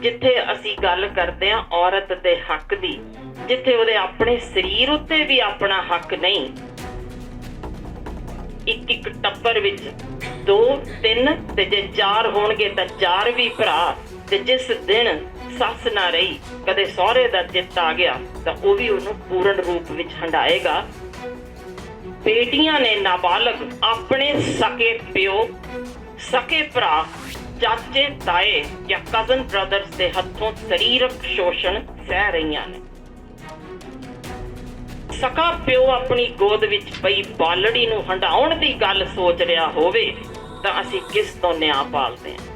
जिथे असी गल करते हैं औरत दे हक दी, जिथे उहदे अपने शरीर उत्ते भी अपना हक नहीं। एक एक टब्बर विच 2 3 ते जे 4 होणगे तां 4 भी भरा। ते जिस दिन सस ना रही, कदे सहुरे दा चित आ गया तां ओह भी उहनूं पूर्ण रूप विच हंडाएगा। बेटियां ने नाबालग अपने सके प्यो, सके भरा, चाचे ताए या कजन ब्रदर्स के हथों शरीरक शोषण सह रही ने। सका प्यो अपनी गोद विच पई बालड़ी नूं हंडाउण दी गल सोच रहा होवे तां असीं किस तों न्याय पालदे हां।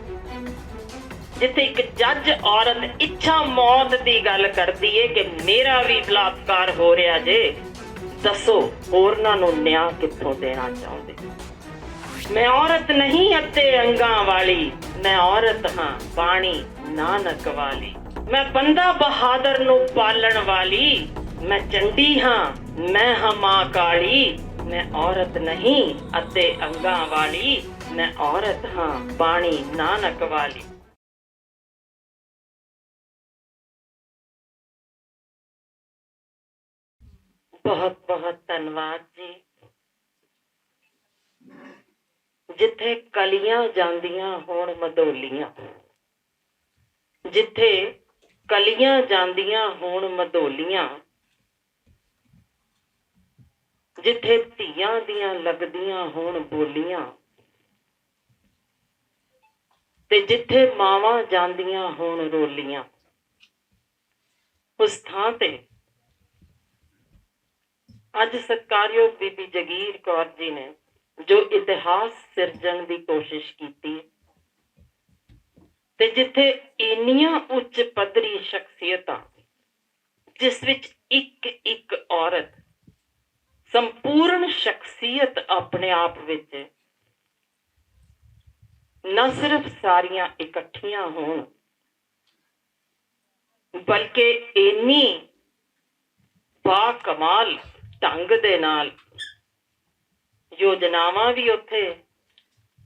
जिथे एक जज औरत इच्छा मौत की गल करती है कि मेरा भी बलात्कार हो रहा जे, दसो होरनां नूं न्याय कित्थों देना चाहुंदे। मैं औरत नहीं अद्धे अंगां वाली, मैं औरत हाँ बाणी नानक वाली। मैं बंदा बहादुर नूं पालण वाली, मैं चंडी हाँ मैं हाँ मां काली। मैं औरत नहीं अद्धे अंगां वाली, मैं औरत हाँ बाणी नानक वाली। बहुत बहुत धन्यवाद जी। जिथे कलियां जांदियां होण मधोलियां, जिथे कलियां जांदियां होण मधोलियां, जिथे धीआं दियां लगदियां होण बोलियां, ते जिथे मावां जांदियां होण रोलियां, उस थां ते अज सत्कारयोग बीबी जगीर कौर जी ने जो इतिहास सिरजण की कोशिश की, ते जिथे इन्नियां उच्च पद्धरी शख्सियतां, जिस विच एक एक औरत संपूर्ण शख्सियत अपने आप विच न सिर्फ सारियां इकट्ठियां होण, बल्कि इन्नी बाकमाल ढंग दे नाल योजनावां भी उत्थे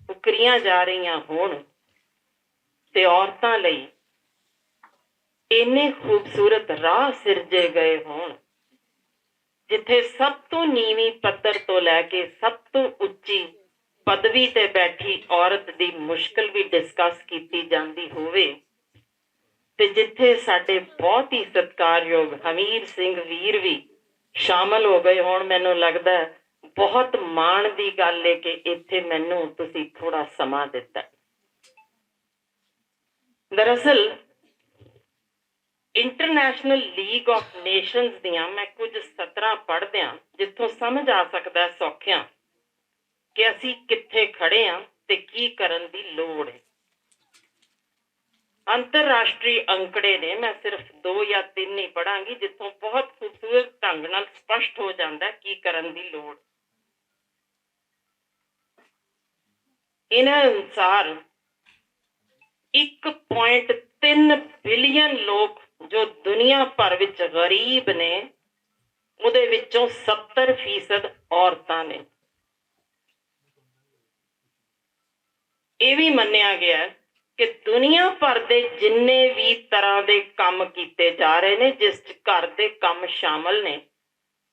उकरियां जा रही होण, ते औरतां लई इन्ने खूबसूरत राह सिरजे गए होण, जिथे सब तो नीवी पद्धर तो लैके सब तो उच्ची पदवी ते बैठी औरत दी मुश्किल भी डिस्कस की जाती होवे, ते जिथे साडे बहुत ही सत्कारयोग हमीर सिंह वीर भी शामिल हो गए होण। मैनूं लगदा है बहुत माण दी गल है कि इत्थे मैनूं तुसीं थोड़ा समा दिता। दरअसल इंटरनेशनल लीग ऑफ नेशंस दियां मैं कुछ सतरां पढ़दियां जिथों समझ आ सकदा सौखियां कि असीं कित्थे खड़े हां ते की करन दी लोड़ है। अंतरराष्ट्रीय अंकड़े ने, मैं सिर्फ 2 या 3 ही पढ़ांगी जिथों बहुत खूबसूरत ढंग नाल स्पष्ट हो जाता है की करन दी लोड़। इन्हां अनुसार 1.3 बिलियन लोग जो दुनिया भर विच गरीब ने, उहदे विचों 70% औरतां ने। यह भी मन्निया गया है कि दुनिया भर के जिन्ने भी तरह के काम किए जा रहे हैं, जिस घर के काम शामिल ने,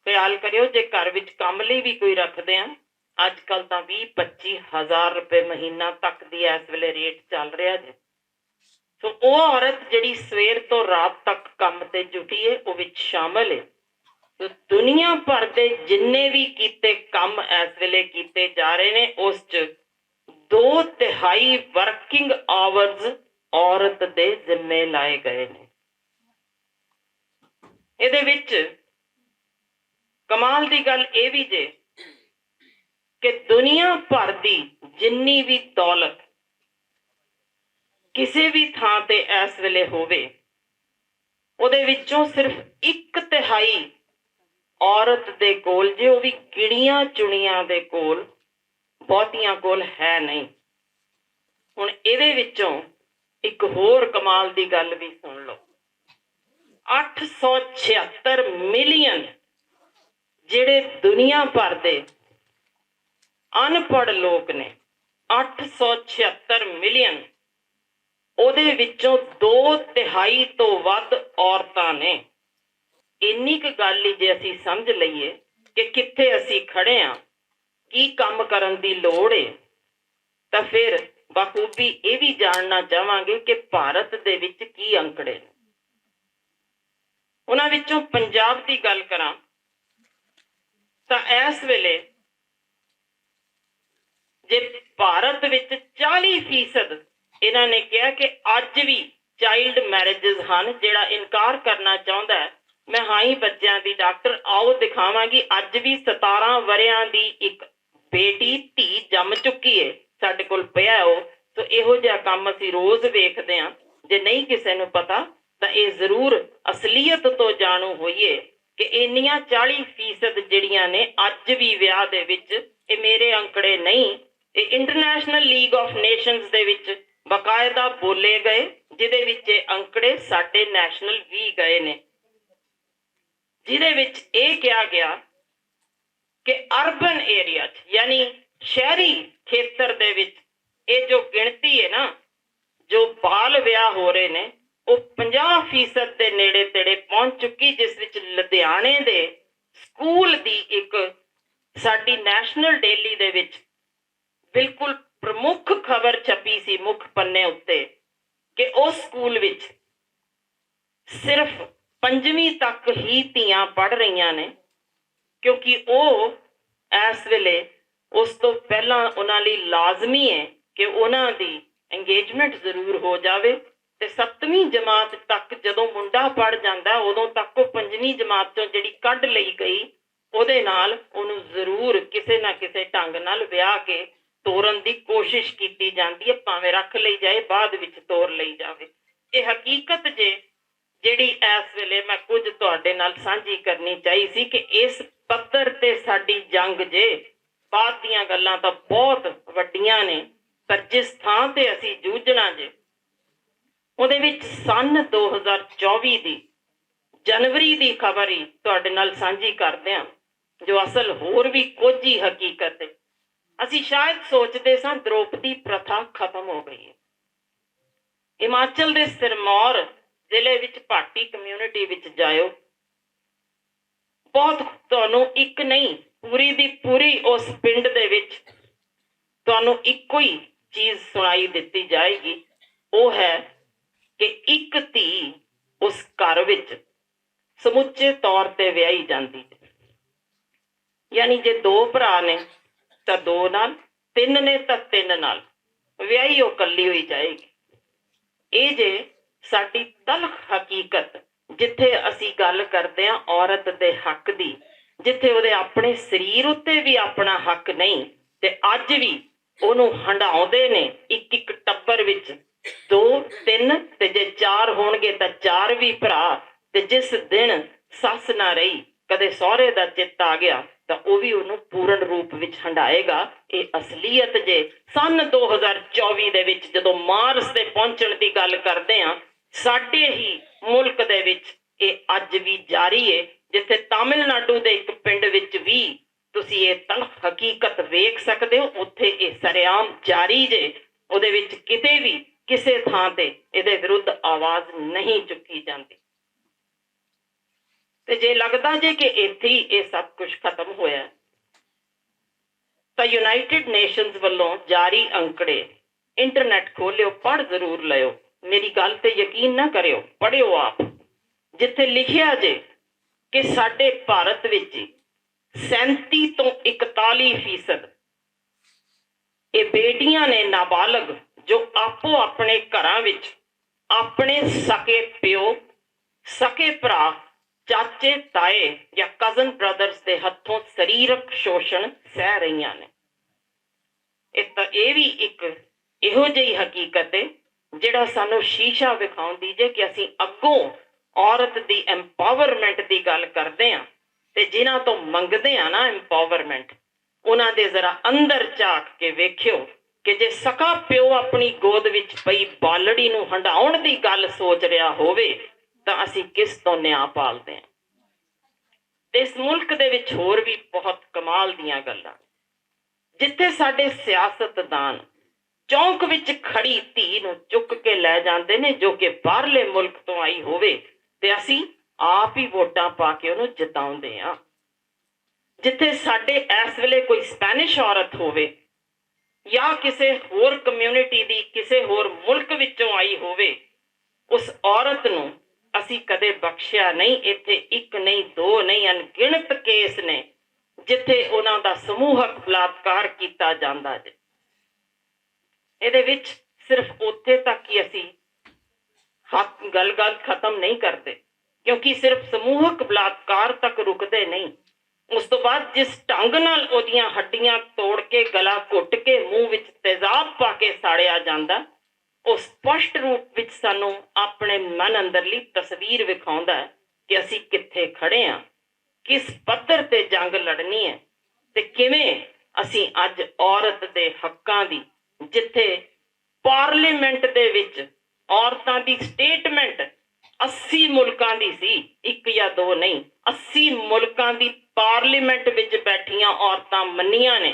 ख्याल करियो जे घर विच काम लई भी कोई रखते हैं, अजकल तो 20-25 हज़ार रुपए महीना तक की इस वेले रेट चल रहा है। तो वह औरत जिहड़ी सवेर तो रात तक काम ते जुटी है, वो विच शामिल है। तो दुनिया भर के जिन्ने भी कीते काम इस वेले कीते जा रहे हैं, उस 2/3 वर्किंग आवर्स औरत दे जिम्मे लाए गए हैं। इहदे विच कमाल की गल यह भी जे कि दुनिया भर की जिन्नी भी दौलत किसी भी थां ते इस वेले होवे, उहदे विचों सिर्फ 1/3 औरत दे कोल जे, वो भी गिणियां चुनियां दे कोल, बहुतियां कोल है नहीं। हुण इहदे विचों एक होर कमाल की गल भी सुन लो। 876 मिलियन जिहड़े दुनिया भर दे अनपढ़ लोग ने, 876 मिलियन, ਉਹਦੇ ਵਿੱਚੋਂ 2/3 ਤੋਂ ਵੱਧ ਔਰਤਾਂ ਨੇ। ਇੰਨੀ ਕੁ ਗੱਲ ਹੀ ਜੇ ਅਸੀਂ ਸਮਝ ਲਈਏ ਕਿ ਕਿੱਥੇ ਅਸੀਂ ਖੜੇ ਹਾਂ, ਕੀ ਕੰਮ ਕਰਨ ਦੀ ਲੋੜ ਹੈ, ਤਾਂ ਫਿਰ ਬਖੂਬੀ ਇਹ ਵੀ ਜਾਣਨਾ ਚਾਹਾਂਗੇ ਕਿ ਭਾਰਤ ਦੇ ਵਿੱਚ ਕੀ ਅੰਕੜੇ ਨੇ। ਉਹਨਾਂ ਵਿੱਚੋਂ ਪੰਜਾਬ ਦੀ ਗੱਲ ਕਰਾਂ ਤਾਂ ਇਸ ਵੇਲੇ ਜੇ ਭਾਰਤ ਵਿੱਚ 40% ਇਹਨਾਂ ਨੇ ਕਿਹਾ ਕਿ ਅੱਜ ਵੀ ਚਾਈਲਡ ਮੈਰਿਜਸ ਹਨ। ਜਿਹੜਾ ਇਨਕਾਰ ਕਰਨਾ ਚਾਹੁੰਦਾ ਹੈ, ਮੈਂ ਹਾਂ ਹੀ ਬੱਚਿਆਂ ਦੀ ਡਾਕਟਰ, ਆਓ ਦਿਖਾਵਾਂਗੀ ਅੱਜ ਵੀ 17 ਵਰਿਆਂ ਦੀ ਇੱਕ ਬੇਟੀ ਧੀ ਜੰਮ ਚੁੱਕੀ ਹੈ, ਸਾਡੇ ਕੋਲ ਪਿਆ ਉਹ। ਸੋ ਇਹੋ ਜਿਹਾ ਕੰਮ ਅਸੀਂ ਰੋਜ਼ ਵੇਖਦੇ ਹਾਂ। ਜੇ ਨਹੀਂ ਕਿਸੇ ਨੂੰ ਪਤਾ ਤਾਂ ਇਹ ਜ਼ਰੂਰ ਅਸਲੀਅਤ ਤੋਂ ਜਾਣੂ ਹੋਈਏ ਕਿ ਇੰਨੀਆਂ 40% ਜਿਹੜੀਆਂ ਨੇ ਅੱਜ ਵੀ ਵਿਆਹ ਦੇ ਵਿੱਚ, ਇਹ ਮੇਰੇ ਅੰਕੜੇ ਨਹੀਂ, ਇਹ ਇੰਟਰਨੈਸ਼ਨਲ ਲੀਗ ਆਫ ਨੇਸ਼ਨਸ ਦੇ ਵਿੱਚ ਬਕਾਇਦਾ ਬੋਲੇ ਗਏ, ਜਿਹਦੇ ਵਿੱਚ ਇਹ ਅੰਕੜੇ ਸਾਡੇ ਨੈਸ਼ਨਲ ਵੀ ਗਏ ਨੇ, ਜਿਹਦੇ ਵਿੱਚ ਇਹ ਕਿਹਾ ਗਿਆ ਕਿ ਅਰਬਨ ਏਰੀਆ 'ਚ ਯਾਨੀ ਸ਼ਹਿਰੀ ਖੇਤਰ ਦੇ ਵਿੱਚ ਇਹ ਜੋ ਗਿਣਤੀ ਹੈ ਨਾ, ਜੋ ਬਾਲ ਵਿਆਹ ਹੋ ਰਹੇ ਨੇ, ਉਹ 50% ਦੇ ਨੇੜੇ ਤੇੜੇ ਪਹੁੰਚ ਚੁੱਕੀ, ਜਿਸ ਵਿੱਚ ਲੁਧਿਆਣੇ ਦੇ ਸਕੂਲ ਦੀ ਇੱਕ ਸਾਡੀ ਨੈਸ਼ਨਲ ਡੇਲੀ ਦੇ ਵਿੱਚ ਬਿਲਕੁਲ ਪ੍ਰਮੁੱਖ ਖਬਰ ਛਪੀ ਸੀ ਮੁੱਖ ਪੰਨੇ ਉੱਤੇ ਕਿ ਉਸ ਸਕੂਲ ਵਿੱਚ ਸਿਰਫ 5ਵੀਂ ਤੱਕ ਹੀ ਧੀਆਂ ਪੜ੍ਹ ਰਹੀਆਂ ਨੇ, ਕਿਉਂਕਿ ਉਹ ਇਸ ਵੇਲੇ ਉਸ ਤੋਂ ਪਹਿਲਾਂ ਉਹਨਾਂ ਲਈ ਲਾਜ਼ਮੀ ਹੈ ਕਿ ਉਹਨਾਂ ਦੀ ਇੰਗੇਜਮੈਂਟ ਜ਼ਰੂਰ ਹੋ ਜਾਵੇ, ਤੇ 7ਵੀਂ ਜਮਾਤ ਤੱਕ ਜਦੋਂ ਮੁੰਡਾ ਪੜ੍ਹ ਜਾਂਦਾ ਉਦੋਂ ਤੱਕ ਉਹ 5ਵੀਂ ਜਮਾਤ ਤੋਂ ਜਿਹੜੀ ਕੱਢ ਲਈ ਗਈ, ਉਹਦੇ ਨਾਲ ਉਹਨੂੰ ਜ਼ਰੂਰ ਕਿਸੇ ਨਾ ਕਿਸੇ ਢੰਗ ਨਾਲ ਵਿਆਹ ਕੇ ਤੋਰਨ ਦੀ ਕੋਸ਼ਿਸ਼ ਕੀਤੀ ਜਾਂਦੀ ਹੈ, ਭਾਵੇਂ ਰੱਖ ਲਈ ਜਾਏ, ਬਾਅਦ ਵਿੱਚ ਤੋਰ ਲਈ ਜਾਵੇ। ਇਹ ਹਕੀਕਤ ਜਿਹੜੀ ਇਸ ਵੇਲੇ ਮੈਂ ਕੁਝ ਤੁਹਾਡੇ ਨਾਲ ਸਾਂਝੀ ਕਰਨੀ ਚਾਹੀ ਸੀ ਕਿ ਇਸ ਪੱਧਰ ਤੇ ਸਾਡੀ ਜੰਗ ਬਾਅਦ ਦੀਆਂ ਗੱਲਾਂ ਤਾਂ ਬਹੁਤ ਵੱਡੀਆਂ ਨੇ, ਪਰ ਜਿਸ ਥਾਂ ਤੇ ਅਸੀਂ ਜੂਝਣਾ ਉਹਦੇ ਵਿੱਚ ਸੰਨ 2024 ਦੀ ਜਨਵਰੀ ਦੀ ਖਬਰ ਹੀ ਤੁਹਾਡੇ ਨਾਲ ਸਾਂਝੀ ਕਰਦੇ ਹਾਂ, ਜੋ ਅਸਲ ਹੋਰ ਵੀ ਕੁਝ ਹੀ ਹਕੀਕਤ ਹੈ। ਅਸੀਂ ਸ਼ਾਇਦ ਸੋਚਦੇ ਸਾਂ ਦ੍ਰੋਪਦੀ ਪ੍ਰਥਾ ਖਤਮ ਹੋ ਗਈ ਹੈ। ਹਿਮਾਚਲ ਦੇ ਸਿਰਮੌਰ ਜ਼ਿਲ੍ਹੇ ਵਿੱਚ ਭਾਟੀ ਕਮਿਊਨਿਟੀ ਵਿੱਚ ਜਾਇਓ, ਬਹੁਤ ਤੁਹਾਨੂੰ ਇੱਕ ਨਹੀਂ ਪੂਰੀ ਦੀ ਪੂਰੀ ਉਸ ਪਿੰਡ ਦੇ ਵਿੱਚ ਤੁਹਾਨੂੰ ਇੱਕੋ ਹੀ ਚੀਜ਼ ਸੁਣਾਈ ਦਿੱਤੀ ਜਾਏਗੀ। ਉਹ ਹੈ ਕਿ ਇੱਕ ਧੀ ਉਸ ਘਰ ਵਿੱਚ ਸਮੁੱਚੇ ਤੌਰ ਤੇ ਵਿਆਹੀ ਜਾਂਦੀ ਹੈ। ਯਾਨੀ ਜੇ 2 ਭਰਾ ਨੇ ਤਾਂ 2 ਨਾਲ, 3 ਨੇ ਤਾਂ 3 ਨਾਲ, ਵਿਆਹੀ ਉਹ ਇਕੱਲੀ ਹੋਈ ਜਾਏਗੀ। ਇਹ ਜੇ ਸਾਡੀ ਤਲਖ ਹਕੀਕਤ, ਜਿੱਥੇ ਅਸੀਂ ਗੱਲ ਕਰਦੇ ਹਾਂ ਔਰਤ ਦੇ ਹੱਕ ਦੀ, ਜਿੱਥੇ ਉਹਦੇ ਆਪਣੇ ਸਰੀਰ ਉੱਤੇ ਵੀ ਆਪਣਾ ਹੱਕ ਨਹੀਂ, ਤੇ ਅੱਜ ਵੀ ਉਹਨੂੰ ਹੰਡਾਉਂਦੇ ਨੇ ਇੱਕ ਟੱਬਰ ਵਿੱਚ 2, 3 ਤੇ ਜੇ 4 ਹੋਣਗੇ ਤਾਂ 4 ਵੀ ਭਰਾ। ਤੇ ਜਿਸ ਦਿਨ ਸੱਸ ਨਾ ਰਹੀ, ਕਦੇ ਸਹੁਰੇ ਦਾ ਚਿੱਤ ਆ ਗਿਆ, ਤਾਂ ਉਹ ਵੀ ਉਹਨੂੰ ਪੂਰਨ ਰੂਪ ਵਿੱਚ ਹੰਡਾਏਗਾ। ਇਹ ਅਸਲੀਅਤ ਸੰਨ 2024 ਦੇ ਵਿੱਚ ਜਦੋਂ ਮਾਰਸ ਤੇ ਪਹੁੰਚਣ ਦੀ ਗੱਲ ਕਰਦੇ ਹਾਂ, ਸਾਡੇ ਹੀ ਮੁਲਕ ਦੇ ਵਿੱਚ ਇਹ ਅੱਜ ਵੀ ਜਾਰੀ ਹੈ, ਜਿੱਥੇ ਤਾਮਿਲਨਾਡੂ ਦੇ ਇੱਕ ਪਿੰਡ ਵਿੱਚ ਵੀ ਤੁਸੀਂ ਇਹ ਤਲਖ ਹਕੀਕਤ ਵੇਖ ਸਕਦੇ ਹੋ, ਉੱਥੇ ਇਹ ਸਰੇਆਮ ਜਾਰੀ ਉਹਦੇ ਵਿੱਚ ਕਿਤੇ ਵੀ ਕਿਸੇ ਥਾਂ ਤੇ ਇਹਦੇ ਵਿਰੁੱਧ ਆਵਾਜ਼ ਨਹੀਂ ਚੁੱਕੀ ਜਾਂਦੀ। ਤੇ ਜੇ ਲੱਗਦਾ ਕਿ ਇੱਥੇ ਹੀ ਇਹ ਸਭ ਕੁਝ ਖਤਮ ਹੋਇਆ, ਤਾਂ ਯੂਨਾਈਟਿਡ ਨੇਸ਼ਨਸ ਵੱਲੋਂ ਜਾਰੀ ਅੰਕੜੇ, ਇੰਟਰਨੈਟ ਖੋਲਿਓ, ਪੜ੍ਹ ਜ਼ਰੂਰ ਲਿਓ, ਮੇਰੀ ਗੱਲ ਤੇ ਯਕੀਨ ਨਾ ਕਰਿਓ, ਪੜ੍ਹਿਓ ਆਪ, ਜਿੱਥੇ ਲਿਖਿਆ ਕਿ ਸਾਡੇ ਭਾਰਤ ਵਿੱਚ 37 ਤੋਂ 41% ਇਹ ਬੇਟੀਆਂ ਨੇ ਨਾਬਾਲਗ, ਜੋ ਆਪੋ ਆਪਣੇ ਘਰਾਂ ਵਿੱਚ ਆਪਣੇ ਸਕੇ ਪਿਓ, ਸਕੇ ਭਰਾ, ਚਾਚੇ ਤਾਏ ਜਾਂ ਕਜ਼ਨ ਬ੍ਰਦਰਸ ਦੇ ਹੱਥੋਂ ਸਰੀਰਕ ਸ਼ੋਸ਼ਣ ਸਹਿ ਰਹੀਆਂ ਨੇ। ਇਹ ਵੀ ਇੱਕ ਇਹੋ ਜਿਹੀ ਹਕੀਕਤ ਹੈ ਜਿਹੜਾ ਸਾਨੂੰ ਸ਼ੀਸ਼ਾ ਵਿਖਾਉਂਦੀ ਕਿ ਅਸੀਂ ਅੱਗੋਂ ਔਰਤ ਦੀ ਐਮਪਾਵਰਮੈਂਟ ਦੀ ਗੱਲ ਕਰਦੇ ਹਾਂ, ਤੇ ਜਿਨ੍ਹਾਂ ਤੋਂ ਮੰਗਦੇ ਆ ਨਾ ਐਮਪਾਵਰਮੈਂਟ, ਉਹਨਾਂ ਦੇ ਜ਼ਰਾ ਅੰਦਰ ਝਾਕ ਕੇ ਵੇਖਿਓ ਕਿ ਜੇ ਸਕਾ ਪਿਓ ਆਪਣੀ ਗੋਦ ਵਿੱਚ ਪਈ ਬਾਲੜੀ ਨੂੰ ਹੰਡਾਉਣ ਦੀ ਗੱਲ ਸੋਚ ਰਿਹਾ ਹੋਵੇ ਤਾਂ ਅਸੀਂ ਕਿਸ ਤੋਂ ਨਿਆਂ ਪਾਲਦੇ ਹਾਂ। ਤੇ ਇਸ ਮੁਲਕ ਦੇ ਵਿੱਚ ਹੋਰ ਵੀ ਬਹੁਤ ਕਮਾਲ ਦੀਆਂ ਗੱਲਾਂ, ਜਿੱਥੇ ਸਾਡੇ ਸਿਆਸਤਦਾਨ ਚੌਂਕ ਵਿੱਚ ਖੜੀ ਧੀ ਨੂੰ ਚੁੱਕ ਕੇ ਲੈ ਜਾਂਦੇ ਨੇ, ਜੋ ਕਿ ਬਾਹਰਲੇ ਮੁਲਕ ਤੋਂ ਆਈ ਹੋਵੇ, ਤੇ ਅਸੀਂ ਆਪ ਹੀ ਵੋਟਾਂ ਪਾ ਕੇ ਉਹਨੂੰ ਜਿਤਾਉਂਦੇ ਹਾਂ। ਜਿੱਥੇ ਸਾਡੇ ਇਸ ਵੇਲੇ ਕੋਈ ਸਪੈਨਿਸ਼ ਔਰਤ ਹੋਵੇ ਜਾਂ ਕਿਸੇ ਹੋਰ ਕਮਿਊਨਿਟੀ ਦੀ ਕਿਸੇ ਹੋਰ ਮੁਲਕ ਵਿੱਚੋਂ ਆਈ ਹੋਵੇ, ਉਸ ਔਰਤ ਨੂੰ ਅਸੀਂ ਕਦੇ ਬਖਸ਼ਿਆ ਨਹੀਂ। ਇੱਥੇ ਇੱਕ ਨਹੀਂ, ਦੋ ਨਹੀਂ, ਅਣਗਿਣਤ ਕੇਸ ਨੇ ਜਿੱਥੇ ਉਹਨਾਂ ਦਾ ਸਮੂਹਕ ਬਲਾਤਕਾਰ ਕੀਤਾ ਜਾਂਦਾ ਜੇ। ਇਹਦੇ ਵਿੱਚ ਸਿਰਫ ਉੱਥੇ ਤੱਕ ਹੀ ਅਸੀਂ ਗੱਲ ਖਤਮ ਨਹੀਂ ਕਰਦੇ, ਕਿਉਂਕਿ ਸਿਰਫ ਸਮੂਹਕ ਬਲਾਤਕਾਰ ਤੱਕ ਰੁਕਦੇ ਨਹੀਂ। ਉਸ ਤੋਂ ਬਾਅਦ ਜਿਸ ਢੰਗ ਨਾਲ ਉਹਦੀਆਂ ਹੱਡੀਆਂ ਤੋੜ ਕੇ, ਗਲਾ ਘੁੱਟ ਕੇ, ਮੂੰਹ ਵਿੱਚ ਤੇਜ਼ਾਬ ਪਾ ਕੇ ਸਾੜਿਆ ਜਾਂਦਾ, ਉਹ ਸਪਸ਼ਟ ਰੂਪ ਵਿੱਚ ਸਾਨੂੰ ਆਪਣੇ ਮਨ ਅੰਦਰਲੀ ਤਸਵੀਰ ਵਿਖਾਉਂਦਾ ਹੈ ਕਿ ਅਸੀਂ ਕਿੱਥੇ ਖੜੇ ਹਾਂ, ਕਿਸ ਪੱਧਰ ਤੇ ਜੰਗ ਲੜਨੀ ਹੈ, ਤੇ ਕਿਵੇਂ ਅਸੀਂ ਅੱਜ ਔਰਤ ਦੇ ਹੱਕਾਂ ਦੀ, ਜਿੱਥੇ ਪਾਰਲੀਮੈਂਟ ਦੇ ਵਿੱਚ ਔਰਤਾਂ ਦੀ ਸਟੇਟਮੈਂਟ 80 ਮੁਲਕਾਂ ਦੀ ਸੀ, ਇੱਕ ਜਾਂ ਦੋ ਨਹੀਂ, 80 ਮੁਲਕਾਂ ਦੀ ਪਾਰਲੀਮੈਂਟ ਵਿੱਚ ਬੈਠੀਆਂ ਔਰਤਾਂ ਮੰਨੀਆਂ ਨੇ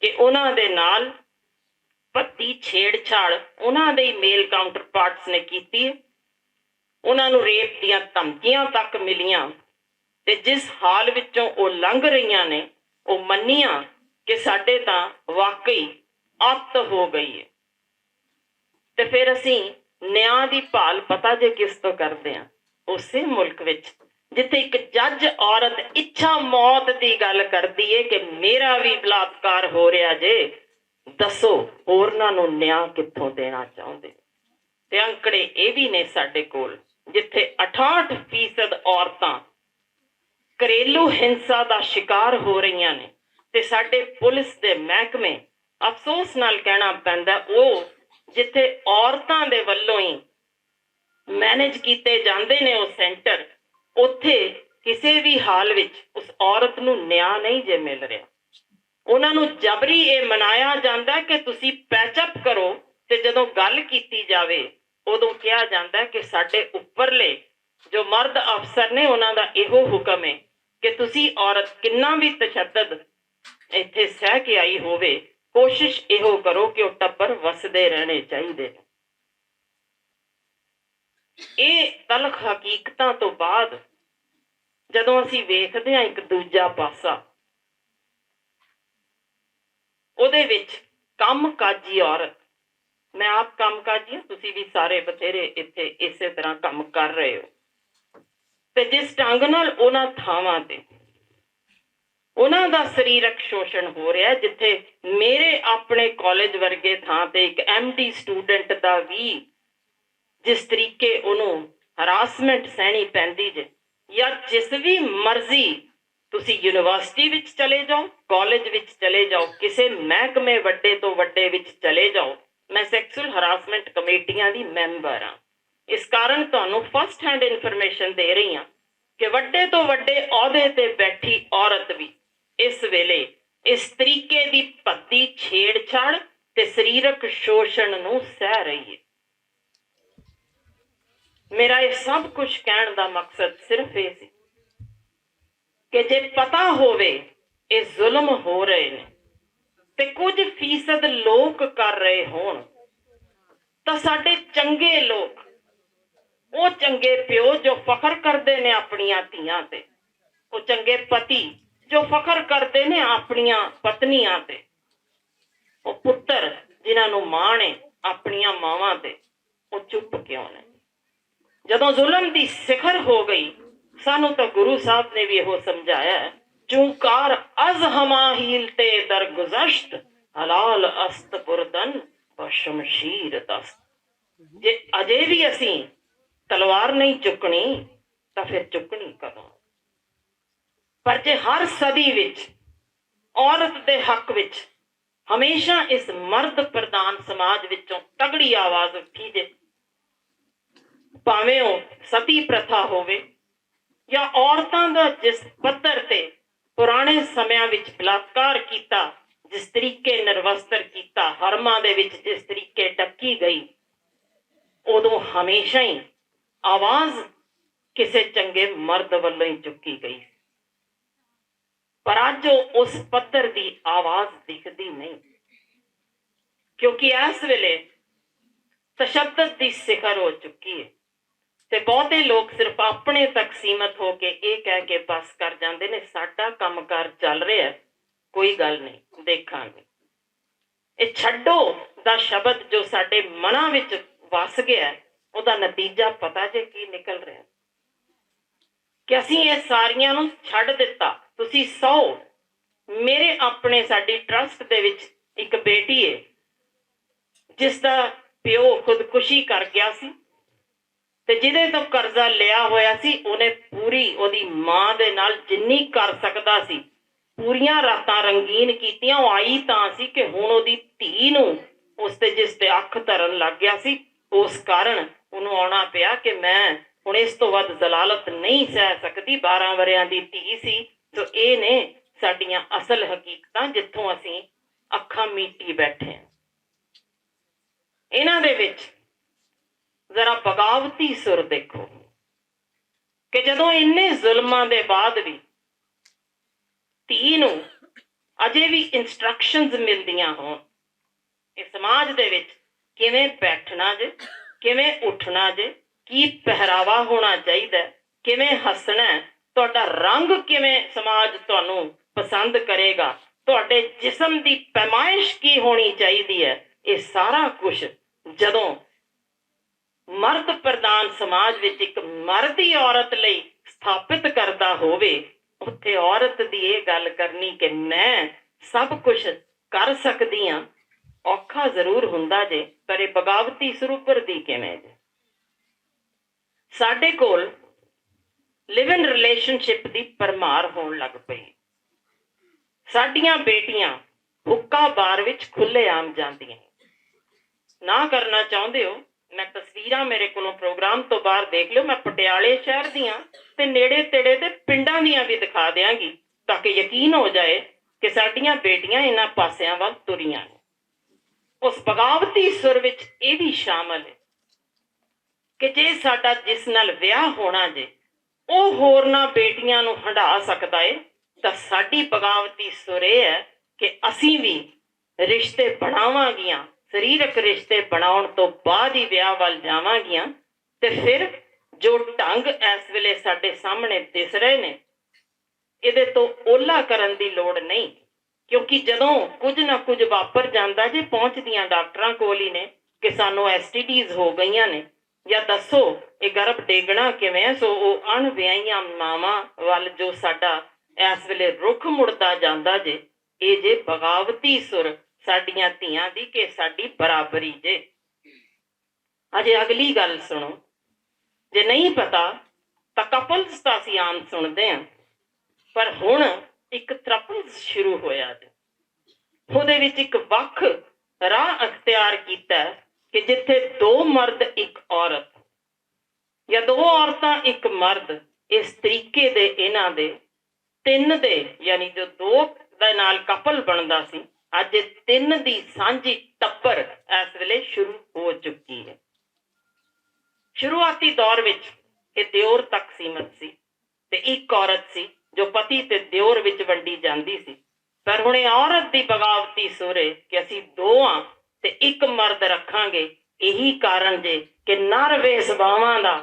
ਕਿ ਉਹਨਾਂ ਦੇ ਨਾਲ ਭੱਦੀ ਛੇੜਛਾੜ ਉਹਨਾਂ ਦੇ ਮੇਲ ਕਾਊਂਟਰ ਪਾਰਟਸ ਨੇ ਕੀਤੀ ਹੈ। ਉਹਨਾਂ ਨੂੰ ਰੇਪ ਦੀਆਂ ਧਮਕੀਆਂ ਤੱਕ ਮਿਲੀਆਂ, ਤੇ ਜਿਸ ਹਾਲ ਵਿੱਚੋਂ ਉਹ ਲੰਘ ਰਹੀਆਂ ਨੇ, ਉਹ ਮੰਨੀਆਂ ਕਿ ਸਾਡੇ ਤਾਂ ਵਾਕਈ ਅੱਤ ਹੋ ਗਈ ਹੈ। ਤੇ ਫਿਰ ਅਸੀਂ ਨਿਆਂ ਦੀ ਭਾਲ ਪਤਾ ਜੇ ਕਿਸ ਤੋਂ ਕਰਦੇ ਹਾਂ? ਉਸੇ ਮੁਲਕ ਵਿੱਚ ਜਿੱਥੇ ਇੱਕ ਜੱਜ ਔਰਤ ਇੱਛਾ ਮੌਤ ਦੀ ਗੱਲ ਕਰਦੀ ਏ ਕਿ ਮੇਰਾ ਵੀ ਬਲਾਤਕਾਰ ਹੋ ਰਿਹਾ ਜੇ, ਦੱਸੋ ਹੋਰਨਾਂ ਨੂੰ ਨਿਆਂ ਕਿੱਥੋਂ ਦੇਣਾ ਚਾਹੁੰਦੇ? ਤੇ ਅੰਕੜੇ ਇਹ ਵੀ ਨੇ ਸਾਡੇ ਕੋਲ, ਜਿੱਥੇ 68% ਔਰਤਾਂ ਘਰੇਲੂ ਹਿੰਸਾ ਦਾ ਸ਼ਿਕਾਰ ਹੋ ਰਹੀਆਂ ਨੇ, ਤੇ ਸਾਡੇ ਪੁਲਿਸ ਦੇ ਮਹਿਕਮੇ, ਅਫਸੋਸ ਨਾਲ ਕਹਿਣਾ ਪੈਂਦਾ, ਉਹ ਜਿੱਥੇ ਔਰਤਾਂ ਦੇ ਵੱਲੋਂ ਹੀ ਮੈਨੇਜ ਕੀਤੇ ਜਾਂਦੇ ਨੇ ਉਹ ਸੈਂਟਰ, ਉੱਥੇ ਕਿਸੇ ਵੀ ਹਾਲ ਵਿੱਚ ਉਸ ਔਰਤ ਨੂੰ ਨਿਆਂ ਨਹੀਂ ਜੇ ਮਿਲ ਰਿਹਾ। ਉਹਨਾਂ ਨੂੰ ਜਬਰੀ ਇਹ ਮਨਾਇਆ ਜਾਂਦਾ ਕਿ ਤੁਸੀਂ ਪੈਚਅਪ ਕਰੋ, ਤੇ ਜਦੋਂ ਗੱਲ ਕੀਤੀ ਜਾਵੇ ਉਦੋਂ ਕਿਹਾ ਜਾਂਦਾ ਕਿ ਸਾਡੇ ਉੱਪਰਲੇ ਜੋ ਮਰਦ ਅਫਸਰ ਨੇ, ਉਹਨਾਂ ਦਾ ਇਹੋ ਹੁਕਮ ਹੈ ਕਿ ਤੁਸੀਂ ਔਰਤ ਕਿੰਨਾ ਵੀ ਤਸ਼ੱਦਦ ਇੱਥੇ ਸਹਿ ਕੇ ਆਈ ਹੋਵੇ, ਕੋਸ਼ਿਸ਼ ਇਹੋ ਕਰੋ ਕਿ ਉਹ ਟੱਬਰ ਵਸਦੇ ਰਹਿਣੇ ਚਾਹੀਦੇ ਨੇ। ਇਹ ਤਲਖ ਹਕੀਕਤਾਂ ਤੋਂ ਬਾਅਦ ਜਦੋਂ ਅਸੀਂ ਵੇਖਦੇ ਹਾਂ ਇੱਕ ਦੂਜਾ ਪਾਸਾ, ਉਹਦੇ ਵਿੱਚ ਕੰਮਕਾਜੀ ਔਰਤ, ਮੈਂ ਆਪ ਕੰਮਕਾਜੀ ਹਾਂ, ਤੁਸੀਂ ਵੀ ਸਾਰੇ ਬਥੇਰੇ ਇੱਥੇ ਇਸੇ ਤਰ੍ਹਾਂ ਕੰਮ ਕਰ ਰਹੇ ਹੋ, ਤੇ ਜਿਸ ਢੰਗ ਨਾਲ ਉਹਨਾਂ ਥਾਵਾਂ ਤੇ ਉਹਨਾਂ ਦਾ ਸਰੀਰਕ ਸ਼ੋਸ਼ਣ ਹੋ ਰਿਹਾ, ਜਿੱਥੇ ਮੇਰੇ ਆਪਣੇ ਕਾਲਜ ਵਰਗੇ ਥਾਂ ਤੇ ਇੱਕ MD ਸਟੂਡੈਂਟ ਦਾ ਵੀ ਜਿਸ ਤਰੀਕੇ ਉਹਨੂੰ ਹਰਾਸਮੈਂਟ ਸਹਿਣੀ ਪੈਂਦੀ ਜੇ, ਜਾਂ ਜਿਸ ਵੀ ਮਰਜ਼ੀ ਤੁਸੀਂ ਯੂਨੀਵਰਸਿਟੀ ਵਿੱਚ ਚਲੇ ਜਾਓ, ਕਾਲਜ ਵਿੱਚ ਚਲੇ ਜਾਓ, ਕਿਸੇ ਮਹਿਕਮੇ ਵੱਡੇ ਤੋਂ ਵੱਡੇ ਵਿੱਚ ਚਲੇ ਜਾਓ, ਮੈਂ ਸੈਕਸੁਅਲ ਹਰਾਸਮੈਂਟ ਕਮੇਟੀਆਂ ਦੀ ਮੈਂਬਰ ਹਾਂ। ਇਸ ਕਾਰਨ ਤੁਹਾਨੂੰ ਫਸਟ ਹੈਂਡ ਇਨਫੋਰਮੇਸ਼ਨ ਦੇ ਰਹੀ ਹਾਂ ਕਿ ਵੱਡੇ ਤੋਂ ਵੱਡੇ ਅਹੁਦੇ ਤੇ ਬੈਠੀ ਔਰਤ ਵੀ ਇਸ ਵੇਲੇ ਇਸ ਤਰੀਕੇ ਦੀ ਭੱਦੀ ਛੇੜਛਾੜ ਤੇ ਸਰੀਰਕ ਸ਼ੋਸ਼ਣ ਨੂੰ ਸਹਿ ਰਹੀ ਹੈ। ਮੇਰਾ ਇਹ ਸਭ ਕੁਝ ਕਹਿਣ ਦਾ ਮਕਸਦ ਸਿਰਫ ਇਹ ਸੀ ਕਿ ਜੇ ਪਤਾ ਹੋਵੇ ਇਹ ਜ਼ੁਲਮ ਹੋ ਰਹੇ ਨੇ ਤੇ ਕੁਝ ਫੀਸਦ ਲੋਕ ਕਰ ਰਹੇ ਹੋਣ, ਤਾਂ ਸਾਡੇ ਚੰਗੇ ਲੋਕ, ਉਹ ਚੰਗੇ ਪਿਓ ਜੋ ਫਖਰ ਕਰਦੇ ਨੇ ਆਪਣੀਆਂ ਧੀਆਂ ਤੇ, ਉਹ ਚੰਗੇ ਪਤੀ ਜੋ ਫਖਰ ਕਰਦੇ ਨੇ ਆਪਣੀਆਂ ਪਤਨੀਆਂ ਤੇ, ਉਹ ਪੁੱਤਰ ਜਿਨ੍ਹਾਂ ਨੂੰ ਮਾਣ ਹੈ ਆਪਣੀਆਂ ਮਾਵਾਂ ਤੇ, ਉਹ ਚੁੱਪ ਕਿਉਂ ਨੇ? ਜਦੋਂ ਜ਼ੁਲਮ ਦੀ ਸਿਖਰ ਹੋ ਗਈ, ਸਾਨੂੰ ਤਾਂ ਗੁਰੂ ਸਾਹਿਬ ਨੇ ਵੀ ਇਹੋ ਸਮਝਾਇਆ, ਚੂੰਕਾਰ ਅਜ਼ ਹਮਾ ਹੀਲ ਤੇ ਦਰਗੁਜ਼ਸ਼ਤ, ਹਲਾਲ ਅਸਤ ਬੁਰਦਨ ਸ਼ਮਸ਼ੀਰ ਦਸਤ। ਜੇ ਅਜੇ ਵੀ ਅਸੀਂ ਤਲਵਾਰ ਨਹੀਂ ਚੁੱਕਣੀ ਤਾਂ ਫਿਰ ਚੁੱਕਣੀ ਕਦੋਂ? ਪਰ ਜੇ ਹਰ ਸਦੀ ਵਿੱਚ ਔਰਤ ਦੇ ਹੱਕ ਵਿੱਚ ਹਮੇਸ਼ਾ ਇਸ ਮਰਦ ਪ੍ਰਧਾਨ ਸਮਾਜ ਵਿੱਚੋਂ ਤਗੜੀ ਆਵਾਜ਼ ਉੱਠੀ ਜੇ, ਭਾਵੇਂ ਉਹ ਸਤੀ ਪ੍ਰਥਾ ਹੋਵੇ ਜਾਂ ਔਰਤਾਂ ਦਾ ਜਿਸ ਪੱਧਰ ਤੇ ਪੁਰਾਣੇ ਸਮਿਆਂ ਵਿੱਚ ਬਲਾਤਕਾਰ ਕੀਤਾ, ਜਿਸ ਤਰੀਕੇ ਨਿਰਵਸਤਰ ਕੀਤਾ, ਹਰਮਾਂ ਦੇ ਵਿੱਚ ਜਿਸ ਤਰੀਕੇ ਡੱਕੀ ਗਈ, ਉਦੋਂ ਹਮੇਸ਼ਾ ਹੀ ਆਵਾਜ਼ ਕਿਸੇ ਚੰਗੇ ਮਰਦ ਵੱਲੋਂ ਹੀ ਚੁੱਕੀ ਗਈ। ਪਰ ਅੱਜ ਉਸ ਪੱਧਰ ਦੀ ਆਵਾਜ਼ ਦਿਖਦੀ ਨਹੀਂ। क्योंकि इस वेले तशद्दद की सिखर हो चुकी है ते बहुते लोग सिर्फ अपने तक सीमित होके ये कह के बस कर जाते ने साडा कामकार चल रहा है, कोई गल नहीं, देखांगे। ये छड्डो दा शब्द जो साडे मनां विच वस गया है, उहदा नतीजा पता जे की निकल रहा है कि असीं ये सारियां नूं छड्ड दित्ता। तुसीं सौ मेरे अपने साडी ट्रस्ट दे विच एक बेटी है जिसदा प्यो खुदकुशी कर गया सी ते जिहदे तो कर्जा लिया होया सी, उहने पूरी उहदी मां दे नाल जिन्नी कर सकदा सी पूरियां रातां रंगीन कीतियां। ਉਹ आई तां सी कि हुण उहदी धी नूं उस ते जिस ते अख धरन लग गया सी, उस कारण ਉਹਨੂੰ ਆਉਣਾ ਪਿਆ कि मैं ਹੁਣ ਇਸ ਤੋਂ ਵੱਧ ਜ਼ਲਾਲਤ नहीं सह सकदी। 12 ਵਰਿਆਂ ਦੀ ਧੀ ਸੀ। ਸੋ ਇਹ ਨੇ ਸਾਡੀਆਂ ਅਸਲ ਹਕੀਕਤਾਂ ਜਿੱਥੋਂ ਅਸੀਂ ਅੱਖਾਂ ਮੀਟੀ ਬੈਠੇ ਹਾਂ। ਇਹਨਾਂ ਦੇ ਵਿੱਚ ਜ਼ਰਾ ਬਗਾਵਤੀ ਸੁਰ ਦੇਖੋ ਕਿ ਜਦੋਂ ਇੰਨੇ ਜ਼ੁਲਮਾਂ ਦੇ ਬਾਅਦ ਵੀ ਧੀ ਨੂੰ ਅਜੇ ਵੀ ਇੰਸਟਰਕਸ਼ਨਸ ਮਿਲਦੀਆਂ ਹੋਣ, ਇਹ ਸਮਾਜ ਦੇ ਵਿੱਚ ਕਿਵੇਂ ਬੈਠਣਾ ਜੇ, ਕਿਵੇਂ ਉੱਠਣਾ ਜੇ, ਕੀ ਪਹਿਰਾਵਾ ਹੋਣਾ ਚਾਹੀਦਾ, ਕਿਵੇਂ ਹੱਸਣਾ, ਤੁਹਾਡਾ ਰੰਗ ਕਿਵੇਂ ਸਮਾਜ ਤੁਹਾਨੂੰ ਪਸੰਦ ਕਰੇਗਾ, ਤੁਹਾਡੇ ਜਿਸਮ ਦੀ ਪੈਮਾਇਸ਼ ਕੀ ਹੋਣੀ ਚਾਹੀਦੀ ਹੈ, ਇਹ ਸਾਰਾ ਕੁਝ ਜਦੋਂ ਮਰਦ ਪ੍ਰਧਾਨ ਸਮਾਜ ਵਿੱਚ ਇੱਕ ਮਰਦ ਹੀ ਔਰਤ ਲਈ ਸਥਾਪਿਤ ਕਰਦਾ ਹੋਵੇ, ਉੱਥੇ ਔਰਤ ਦੀ ਇਹ ਗੱਲ ਕਰਨੀ ਕਿ ਮੈਂ ਸਭ ਕੁਝ ਕਰ ਸਕਦੀ ਹਾਂ, ਔਖਾ ਜ਼ਰੂਰ ਹੁੰਦਾ ਜੇ, ਪਰ ਇਹ ਬਗਾਵਤੀ ਸਰੂਪਰ ਦੀ ਕਿਵੇਂ ਜੇ। ਸਾਡੇ ਕੋਲ ਲਿਵ ਇਨ ਰਿਲੇਸ਼ਨਸ਼ਿਪ ਦੀ ਪਰਮਾਰ ਹੋਣ ਲੱਗ ਪਈ। ਸਾਡੀਆਂ ਬੇਟੀਆਂ ਹੁੱਕਾ ਬਾਰ ਵਿੱਚ ਖੁੱਲ੍ਹੇਆਮ ਜਾਂਦੀਆਂ। ਨਾ ਕਰਨਾ ਚਾਹੁੰਦੇ ਹੋ, ਮੈਂ ਤਸਵੀਰਾਂ ਮੇਰੇ ਕੋਲੋਂ ਪ੍ਰੋਗਰਾਮ ਤੋਂ ਬਾਹਰ ਦੇਖ ਲਿਓ। ਮੈਂ ਪਟਿਆਲੇ ਸ਼ਹਿਰ ਦੀਆਂ ਤੇ ਨੇੜੇ ਤੇੜੇ ਦੇ ਪਿੰਡਾਂ ਦੀਆਂ ਵੀ ਦਿਖਾ ਦਿਆਂਗੀ ਤਾਂ ਕਿ ਯਕੀਨ ਹੋ ਜਾਏ ਕਿ ਸਾਡੀਆਂ ਬੇਟੀਆਂ ਇਹਨਾਂ ਪਾਸਿਆਂ ਵੱਲ ਤੁਰੀਆਂ ਨੇ। ਉਸ ਬਗਾਵਤੀ ਸੁਰ ਵਿੱਚ ਇਹ ਵੀ ਸ਼ਾਮਲ ਹੈ ਕਿ ਜੇ ਸਾਡਾ ਜਿਸ ਨਾਲ ਵਿਆਹ ਹੋਣਾ ਜੇ ਉਹ ਹੋਰਨਾਂ ਬੇਟੀਆਂ ਨੂੰ ਹੰਢਾ ਸਕਦਾ ਹੈ, ਤਾਂ ਸਾਡੀ ਬਗਾਵਤੀ ਸੁਰ ਇਹ ਹੈ ਕਿ ਅਸੀਂ ਵੀ ਰਿਸ਼ਤੇ ਬਣਾਵਾਂਗੀਆਂ, ਸਰੀਰਕ ਰਿਸ਼ਤੇ ਬਣਾਉਣ ਤੋਂ ਬਾਅਦ ਹੀ ਵਿਆਹ ਵੱਲ ਜਾਵਾਂਗੀਆਂ। ਤੇ ਫਿਰ ਜੋ ਢੰਗ ਇਸ ਵੇਲੇ ਸਾਡੇ ਸਾਹਮਣੇ ਦਿਸ ਰਹੇ ਨੇ, ਇਹਦੇ ਤੋਂ ਓਲਾ ਕਰਨ ਦੀ ਲੋੜ ਨਹੀਂ, ਕਿਉਂਕਿ ਜਦੋਂ ਕੁਝ ਨਾ ਕੁਝ ਵਾਪਰ ਜਾਂਦਾ ਜੇ ਪਹੁੰਚਦੀਆਂ ਡਾਕਟਰਾਂ ਕੋਲ ਹੀ ਨੇ ਕਿ ਸਾਨੂੰ STDs ਹੋ ਗਈਆਂ ਨੇ, ਜਾਂ ਦੱਸੋ ਇਹ ਗਰਭ ਡੇਗਣਾ ਕਿਵੇਂ ਹੈ। ਸੋ ਉਹ ਅਣਵਿਆਹੀਆਂ ਮਾਵਾਂ ਵੱਲ ਜੋ ਸਾਡਾ ਇਸ ਵੇਲੇ ਰੁੱਖ ਮੁੜਦਾ ਜਾਂਦਾ ਜੇ, ਇਹ ਜੇ ਬਗਾਵਤੀ ਸੁਰ ਸਾਡੀਆਂ ਧੀਆਂ ਦੀ ਕਿ ਸਾਡੀ ਬਰਾਬਰੀ ਜੇ। ਅਜੇ ਅਗਲੀ ਗੱਲ ਸੁਣੋ, ਜੇ ਨਹੀਂ ਪਤਾ ਤਾਂ ਕਪਲਸ ਤਾਂ ਅਸੀਂ ਆਮ ਸੁਣਦੇ ਹਾਂ, ਪਰ ਹੁਣ ਇੱਕ ਥ੍ਰਪਲਸ ਸ਼ੁਰੂ ਹੋਇਆ ਜੇ। ਉਹਦੇ ਵਿੱਚ ਇੱਕ ਵੱਖ ਰਾਹ ਅਖਤਿਆਰ ਕੀਤਾ ਕਿ ਜਿੱਥੇ 2 ਮਰਦ ਇੱਕ ਔਰਤ ਜਾਂ 2 ਔਰਤਾਂ ਇੱਕ ਮਰਦ, ਇਸ ਤਰੀਕੇ ਦੇ ਇਹਨਾਂ ਦੇ 3 ਦੇ ਯਾਨੀ ਜੋ 2 ਦੇ ਨਾਲ ਕਪਲ ਬਣਦਾ ਸੀ, ਅੱਜ 3 ਦੀ ਸਾਂਝੀ ਟੱਬਰ ਇਸ ਵੇਲੇ ਸ਼ੁਰੂ ਹੋ ਚੁੱਕੀ ਹੈ। ਸ਼ੁਰੂਆਤੀ ਦੌਰ ਵਿੱਚ ਇਹ ਦਿਓਰ ਤੱਕ ਸੀਮਤ ਸੀ ਤੇ ਇੱਕ ਔਰਤ ਸੀ ਜੋ ਪਤੀ ਤੇ ਦਿਓਰ ਵਿੱਚ ਵੰਡੀ ਜਾਂਦੀ ਸੀ। ਪਰ ਹੁਣ ਇਹ ਔਰਤ ਦੀ ਬਗਾਵਤੀ ਸੁਰ ਹੈ ਕਿ ਅਸੀਂ 2 ਹਾਂ ਤੇ ਇੱਕ ਮਰਦ ਰੱਖਾਂਗੇ। ਇਹੀ ਕਾਰਨ ਜੇ ਕਿ ਨਰ ਵੇਸਵਾਵਾਂ ਦਾ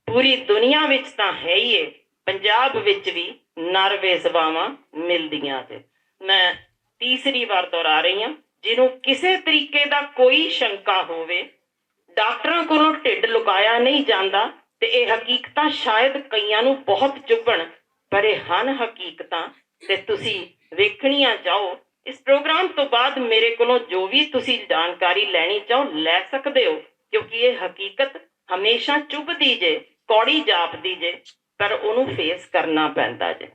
ਪੂਰੀ ਦੁਨੀਆ ਵਿੱਚ ਤਾਂ ਹੈ ਹੀ ਹੈ, ਪੰਜਾਬ ਵਿੱਚ ਵੀ ਨਰ ਵੇਸਵਾਵਾਂ ਮਿਲਦੀਆਂ ਜੇ। ਮੈਂ ਤੀਸਰੀ ਵਾਰ ਦੁਹਰਾ ਰਹੀ ਹਾਂ, ਜਿਹਨੂੰ ਕਿਸੇ ਤਰੀਕੇ ਦਾ ਕੋਈ ਸ਼ੰਕਾ ਹੋਵੇ, ਡਾਕਟਰਾਂ ਕੋਲੋਂ ਢਿੱਡ ਲੁਕਾਇਆ ਨਹੀਂ ਜਾਂਦਾ ਤੇ ਇਹ ਹਕੀਕਤਾਂ ਸ਼ਾਇਦ ਕਈਆਂ ਨੂੰ ਬਹੁਤ ਚੁੱਭਣ, ਪਰ ਇਹ ਹਨ ਹਕੀਕਤਾਂ ਤੇ ਤੁਸੀਂ ਵੇਖਣੀਆਂ ਚਾਹੋ। ਇਸ ਪ੍ਰੋਗਰਾਮ ਤੋਂ ਬਾਅਦ ਮੇਰੇ ਕੋਲੋਂ ਜੋ ਵੀ ਤੁਸੀਂ ਜਾਣਕਾਰੀ ਲੈਣੀ ਚਾਹੋ ਲੈ ਸਕਦੇ ਹੋ, ਕਿਉਂਕਿ ਇਹ ਹਕੀਕਤ ਹਮੇਸ਼ਾ ਚੁੱਭਦੀ ਜੇ, ਕੌੜੀ ਜਾਪਦੀ ਜੇ, ਪਰ ਉਹਨੂੰ ਫੇਸ ਕਰਨਾ ਪੈਂਦਾ ਜੇ।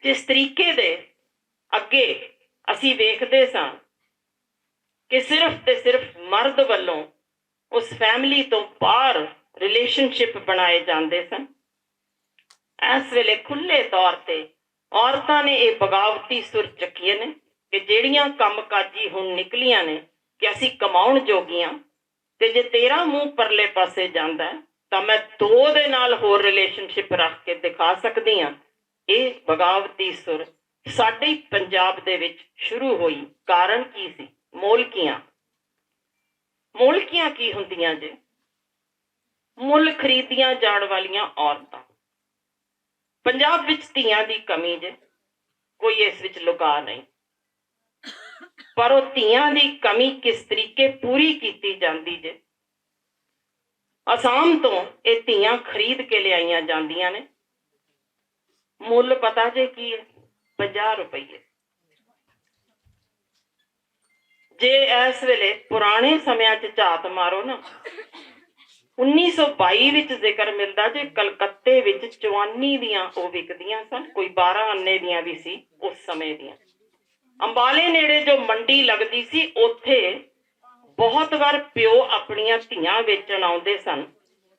ਜਿਸ ਤਰੀਕੇ ਦੇ ਅੱਗੇ ਅਸੀਂ ਵੇਖਦੇ ਸਾਂ ਕਿ ਸਿਰਫ ਤੇ ਸਿਰਫ ਮਰਦ ਵੱਲੋਂ ਉਸ ਫੈਮਿਲੀ ਤੋਂ ਬਾਹਰ ਰਿਲੇਸ਼ਨਸ਼ਿਪ ਬਣਾਏ ਜਾਂਦੇ ਸਨ, ਇਸ ਵੇਲੇ ਖੁੱਲੇ ਤੌਰ ਤੇ ਔਰਤਾਂ ਨੇ ਇਹ ਬਗਾਵਤੀ ਸੁਰ ਚੱਕੀਆਂ ਨੇ ਕਿ ਜਿਹੜੀਆਂ ਕੰਮਕਾਜੀ ਹੁਣ ਨਿਕਲੀਆਂ ਨੇ ਕਿ ਅਸੀਂ ਕਮਾਉਣ ਜੋਗੀਆਂ, ਤੇ ਜੇ ਤੇਰਾ ਮੂੰਹ ਪਰਲੇ ਪਾਸੇ ਜਾਂਦਾ ਤਾਂ ਮੈਂ 2 ਦੇ ਨਾਲ ਹੋਰ ਰਿਲੇਸ਼ਨਸ਼ਿਪ ਰੱਖ ਕੇ ਦਿਖਾ ਸਕਦੀ ਹਾਂ। ਇਹ ਬਗਾਵਤੀ ਸੁਰ ਸਾਡੇ ਪੰਜਾਬ ਦੇ ਵਿੱਚ ਸ਼ੁਰੂ ਹੋਈ। ਕਾਰਨ ਕੀ ਸੀ? ਮੋਲਕੀਆਂ। ਮੋਲਕੀਆਂ ਕੀ ਹੁੰਦੀਆਂ ਜੇ? ਮੁੱਲ ਖਰੀਦੀਆਂ ਜਾਣ ਵਾਲੀਆਂ ਔਰਤਾਂ। ਪੰਜਾਬ ਵਿੱਚ ਧੀਆਂ ਦੀ ਕਮੀ ਜੇ, ਕੋਈ ਇਸ ਵਿੱਚ ਲੁਕਾ ਨਹੀਂ, ਪਰ ਉਹ ਧੀਆਂ ਦੀ ਕਮੀ ਕਿਸ ਤਰੀਕੇ ਪੂਰੀ ਕੀਤੀ ਜਾਂਦੀ ਜੇ। ਅਸਾਮ ਤੋਂ ਇਹ ਧੀਆਂ ਖਰੀਦ ਕੇ ਲਿਆਈਆਂ ਜਾਂਦੀਆਂ ਨੇ। ਮੁੱਲ ਪਤਾ ਜੇ ਕੀ ਹੈ? 50 ਰੁਪਏ। ਜੇ ਇਸ ਵੇਲੇ ਪੁਰਾਣੇ ਸਮਿਆਂ 'ਚ ਝਾਤ ਮਾਰੋ ਨਾ, 1922 ਵਿੱਚ ਜ਼ਿਕਰ ਮਿਲਦਾ ਜੇ ਕਲਕੱਤੇ ਵਿੱਚ ਚਵਾਨੀ ਦੀਆਂ ਉਹ ਵਿਕਦੀਆਂ ਸਨ, ਕੋਈ 12 ਅੰਨੇ ਦੀਆਂ ਵੀ ਸੀ ਉਸ ਸਮੇਂ ਦੀਆਂ। ਅੰਬਾਲੇ ਨੇੜੇ ਜੋ ਮੰਡੀ ਲੱਗਦੀ ਸੀ, ਉੱਥੇ ਬਹੁਤ ਵਾਰ ਪਿਓ ਆਪਣੀਆਂ ਧੀਆਂ ਵੇਚਣ ਆਉਂਦੇ ਸਨ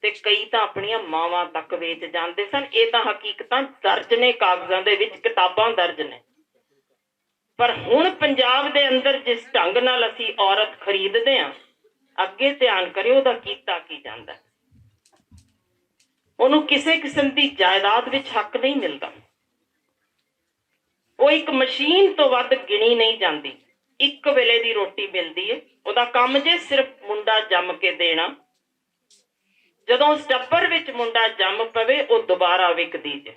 ਤੇ ਕਈ ਤਾਂ ਆਪਣੀਆਂ ਮਾਵਾਂ ਤੱਕ ਵੇਚ ਜਾਂਦੇ ਸਨ। ਇਹ ਤਾਂ ਹਕੀਕਤਾਂ ਦਰਜ ਨੇ, ਕਾਗਜ਼ਾਂ ਦੇ ਵਿੱਚ ਕਿਤਾਬਾਂ ਦਰਜ ਨੇ। ਪਰ ਹੁਣ ਪੰਜਾਬ ਦੇ ਅੰਦਰ ਜਿਸ ਢੰਗ ਨਾਲ ਅਸੀਂ ਔਰਤ ਖਰੀਦਦੇ ਹਾਂ, ਅੱਗੇ ਧਿਆਨ ਕਰਿਓ ਉਹਦਾ ਕੀਤਾ ਕੀ ਜਾਂਦਾ। ਉਹਨੂੰ ਕਿਸੇ ਕਿਸਮ ਦੀ ਜਾਇਦਾਦ ਵਿੱਚ ਹੱਕ ਨਹੀਂ ਮਿਲਦਾ। ਉਹ ਇੱਕ ਮਸ਼ੀਨ ਤੋਂ ਵੱਧ ਗਿਣੀ ਨਹੀਂ ਜਾਂਦੀ। ਇੱਕ ਵੇਲੇ ਦੀ ਰੋਟੀ ਮਿਲਦੀ ਹੈ। ਉਹਦਾ ਕੰਮ ਜੇ ਸਿਰਫ ਮੁੰਡਾ ਜੰਮ ਕੇ ਦੇਣਾ। ਜਦੋਂ ਉਸ ਟੱਬਰ ਵਿੱਚ ਮੁੰਡਾ ਜੰਮ ਪਵੇ, ਉਹ ਦੁਬਾਰਾ ਵਿਕਦੀ ਜੇ।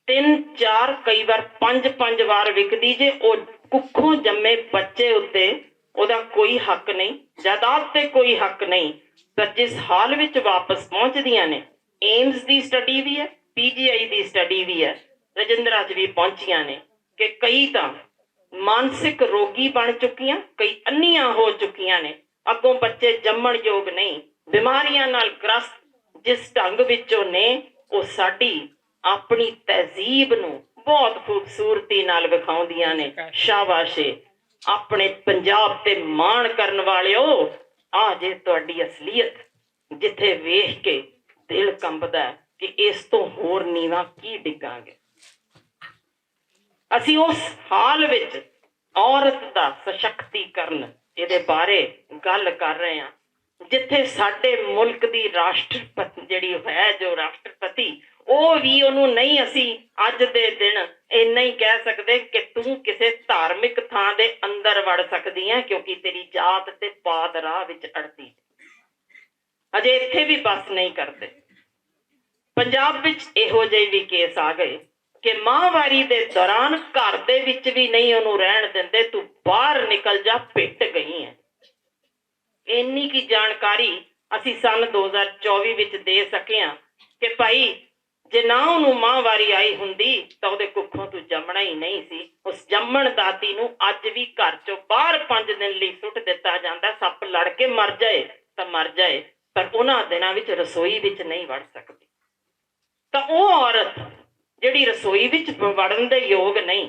3 4 ਕਈ ਵਾਰ 5 ਵਾਰ ਵਿਕਦੀ ਜੇ। ਉਹ ਕੁੱਖੋਂ ਜੰਮੇ ਬੱਚੇ ਉੱਤੇ ਉਹਦਾ ਕੋਈ ਹੱਕ ਨਹੀਂ, ਜਾਇਦਾਦ ਤੇ ਕੋਈ ਹੱਕ ਨਹੀਂ। ਪਰ ਜਿਸ ਹਾਲ ਵਿੱਚ ਵਾਪਸ ਪਹੁੰਚਦੀਆਂ ਨੇ, ਏਮਸ ਦੀ ਸਟੱਡੀ ਵੀ ਹੈ, PGI ਦੀ ਸਟੱਡੀ ਵੀ ਹੈ, ਰਜਿੰਦਰਾ 'ਚ ਵੀ ਪਹੁੰਚੀਆਂ ਨੇ ਕਿ ਕਈ ਤਾਂ ਮਾਨਸਿਕ ਰੋਗੀ ਬਣ ਚੁੱਕੀਆਂ, ਕਈ ਅੰਨੀਆਂ ਹੋ ਚੁੱਕੀਆਂ ਨੇ, ਅੱਗੋਂ ਬੱਚੇ ਜੰਮਣ ਯੋਗ ਨਹੀਂ, ਬਿਮਾਰੀਆਂ ਨਾਲ ਗ੍ਰਸਤ ਜਿਸ ਢੰਗ ਵਿੱਚੋਂ ਨੇ, ਉਹ ਸਾਡੀ ਆਪਣੀ ਤਹਿਜ਼ੀਬ ਨੂੰ ਬਹੁਤ ਖੂਬਸੂਰਤੀ ਨਾਲ ਵਿਖਾਉਂਦੀਆਂ ਨੇ। ਸ਼ਾਬਾਸ਼ੇ ਆਪਣੇ ਪੰਜਾਬ ਤੇ ਮਾਣ ਕਰਨ ਵਾਲਿਓ, ਆ ਜੇ ਤੁਹਾਡੀ ਅਸਲੀਅਤ, ਜਿੱਥੇ ਵੇਖ ਕੇ ਦਿਲ ਕੰਬਦਾ ਕਿ ਇਸ ਤੋਂ ਹੋਰ ਨੀਵਾਂ ਕੀ ਡਿੱਗਾਂਗੇ। ਅਸੀਂ ਉਸ ਹਾਲ ਵਿੱਚ ਔਰਤ ਦਾ ਸਸ਼ਕਤੀਕਰਨ, ਇਹਦੇ ਬਾਰੇ ਗੱਲ ਕਰ ਰਹੇ ਹਾਂ, ਜਿੱਥੇ ਸਾਡੇ ਮੁਲਕ ਦੀ ਰਾਸ਼ਟਰਪਤੀ ਜਿਹੜੀ ਹੈ, ਜੋ ਰਾਸ਼ਟਰਪਤੀ, ਉਹ ਵੀ ਉਹਨੂੰ ਨਹੀਂ ਅਸੀਂ ਅੱਜ ਦੇ ਦਿਨ ਇੰਨਾ ਹੀ ਕਹਿ ਸਕਦੇ ਕਿ ਤੂੰ ਕਿਸੇ ਧਾਰਮਿਕ ਥਾਂ ਦੇ ਅੰਦਰ ਵੜ ਸਕਦੀ ਹੈ, ਕਿਉਂਕਿ ਤੇਰੀ ਜਾਤ ਤੇ ਪਾਤ ਰਾਹ ਵਿੱਚ ਅੜਦੀ। ਅਜੇ ਇੱਥੇ ਵੀ ਬਸ ਨਹੀਂ ਕਰਦੇ। ਪੰਜਾਬ ਵਿੱਚ ਇਹੋ ਜਿਹੇ ਵੀ ਕੇਸ ਆ ਗਏ ਕਿ ਮਾਹਵਾਰੀ ਦੇ ਦੌਰਾਨ ਘਰ ਦੇ ਵਿੱਚ ਵੀ ਨਹੀਂ ਉਹਨੂੰ ਰਹਿਣ ਦਿੰਦੇ, ਤੂੰ ਬਾਹਰ ਨਿਕਲ ਜਾ, ਪਿੱਟ ਗਈ ਹੈ। ਇੰਨੀ ਕੀ ਜਾਣਕਾਰੀ ਅਸੀਂ ਸੰਨ 2024 ਵਿੱਚ ਦੇ ਸਕੇ ਹਾਂ ਕਿ ਭਾਈ ਜੇ ਨਾ ਉਹਨੂੰ ਮਾਹਵਾਰੀ ਆਈ ਹੁੰਦੀ ਤਾਂ ਉਹਦੇ ਕੁੱਖੋਂ ਤੂੰ ਜੰਮਣਾ ਹੀ ਨਹੀਂ ਸੀ। ਉਸ ਜੰਮਣ ਦਾਤੀ ਨੂੰ ਅੱਜ ਵੀ ਘਰ ਚੋਂ ਬਾਹਰ 5 ਦਿਨ ਲਈ ਸੁੱਟ ਦਿੱਤਾ ਜਾਂਦਾ। ਸੱਪ ਲੜ ਕੇ ਮਰ ਜਾਏ ਤਾਂ ਮਰ ਜਾਏ, ਪਰ ਉਹਨਾਂ ਦਿਨਾਂ ਵਿੱਚ ਰਸੋਈ ਵਿੱਚ ਨਹੀਂ ਵੜ ਸਕਦੀ। ਤਾਂ ਉਹ ਔਰਤ ਜਿਹੜੀ ਰਸੋਈ ਵਿੱਚ ਵੜਨ ਦੇ ਯੋਗ ਨਹੀਂ,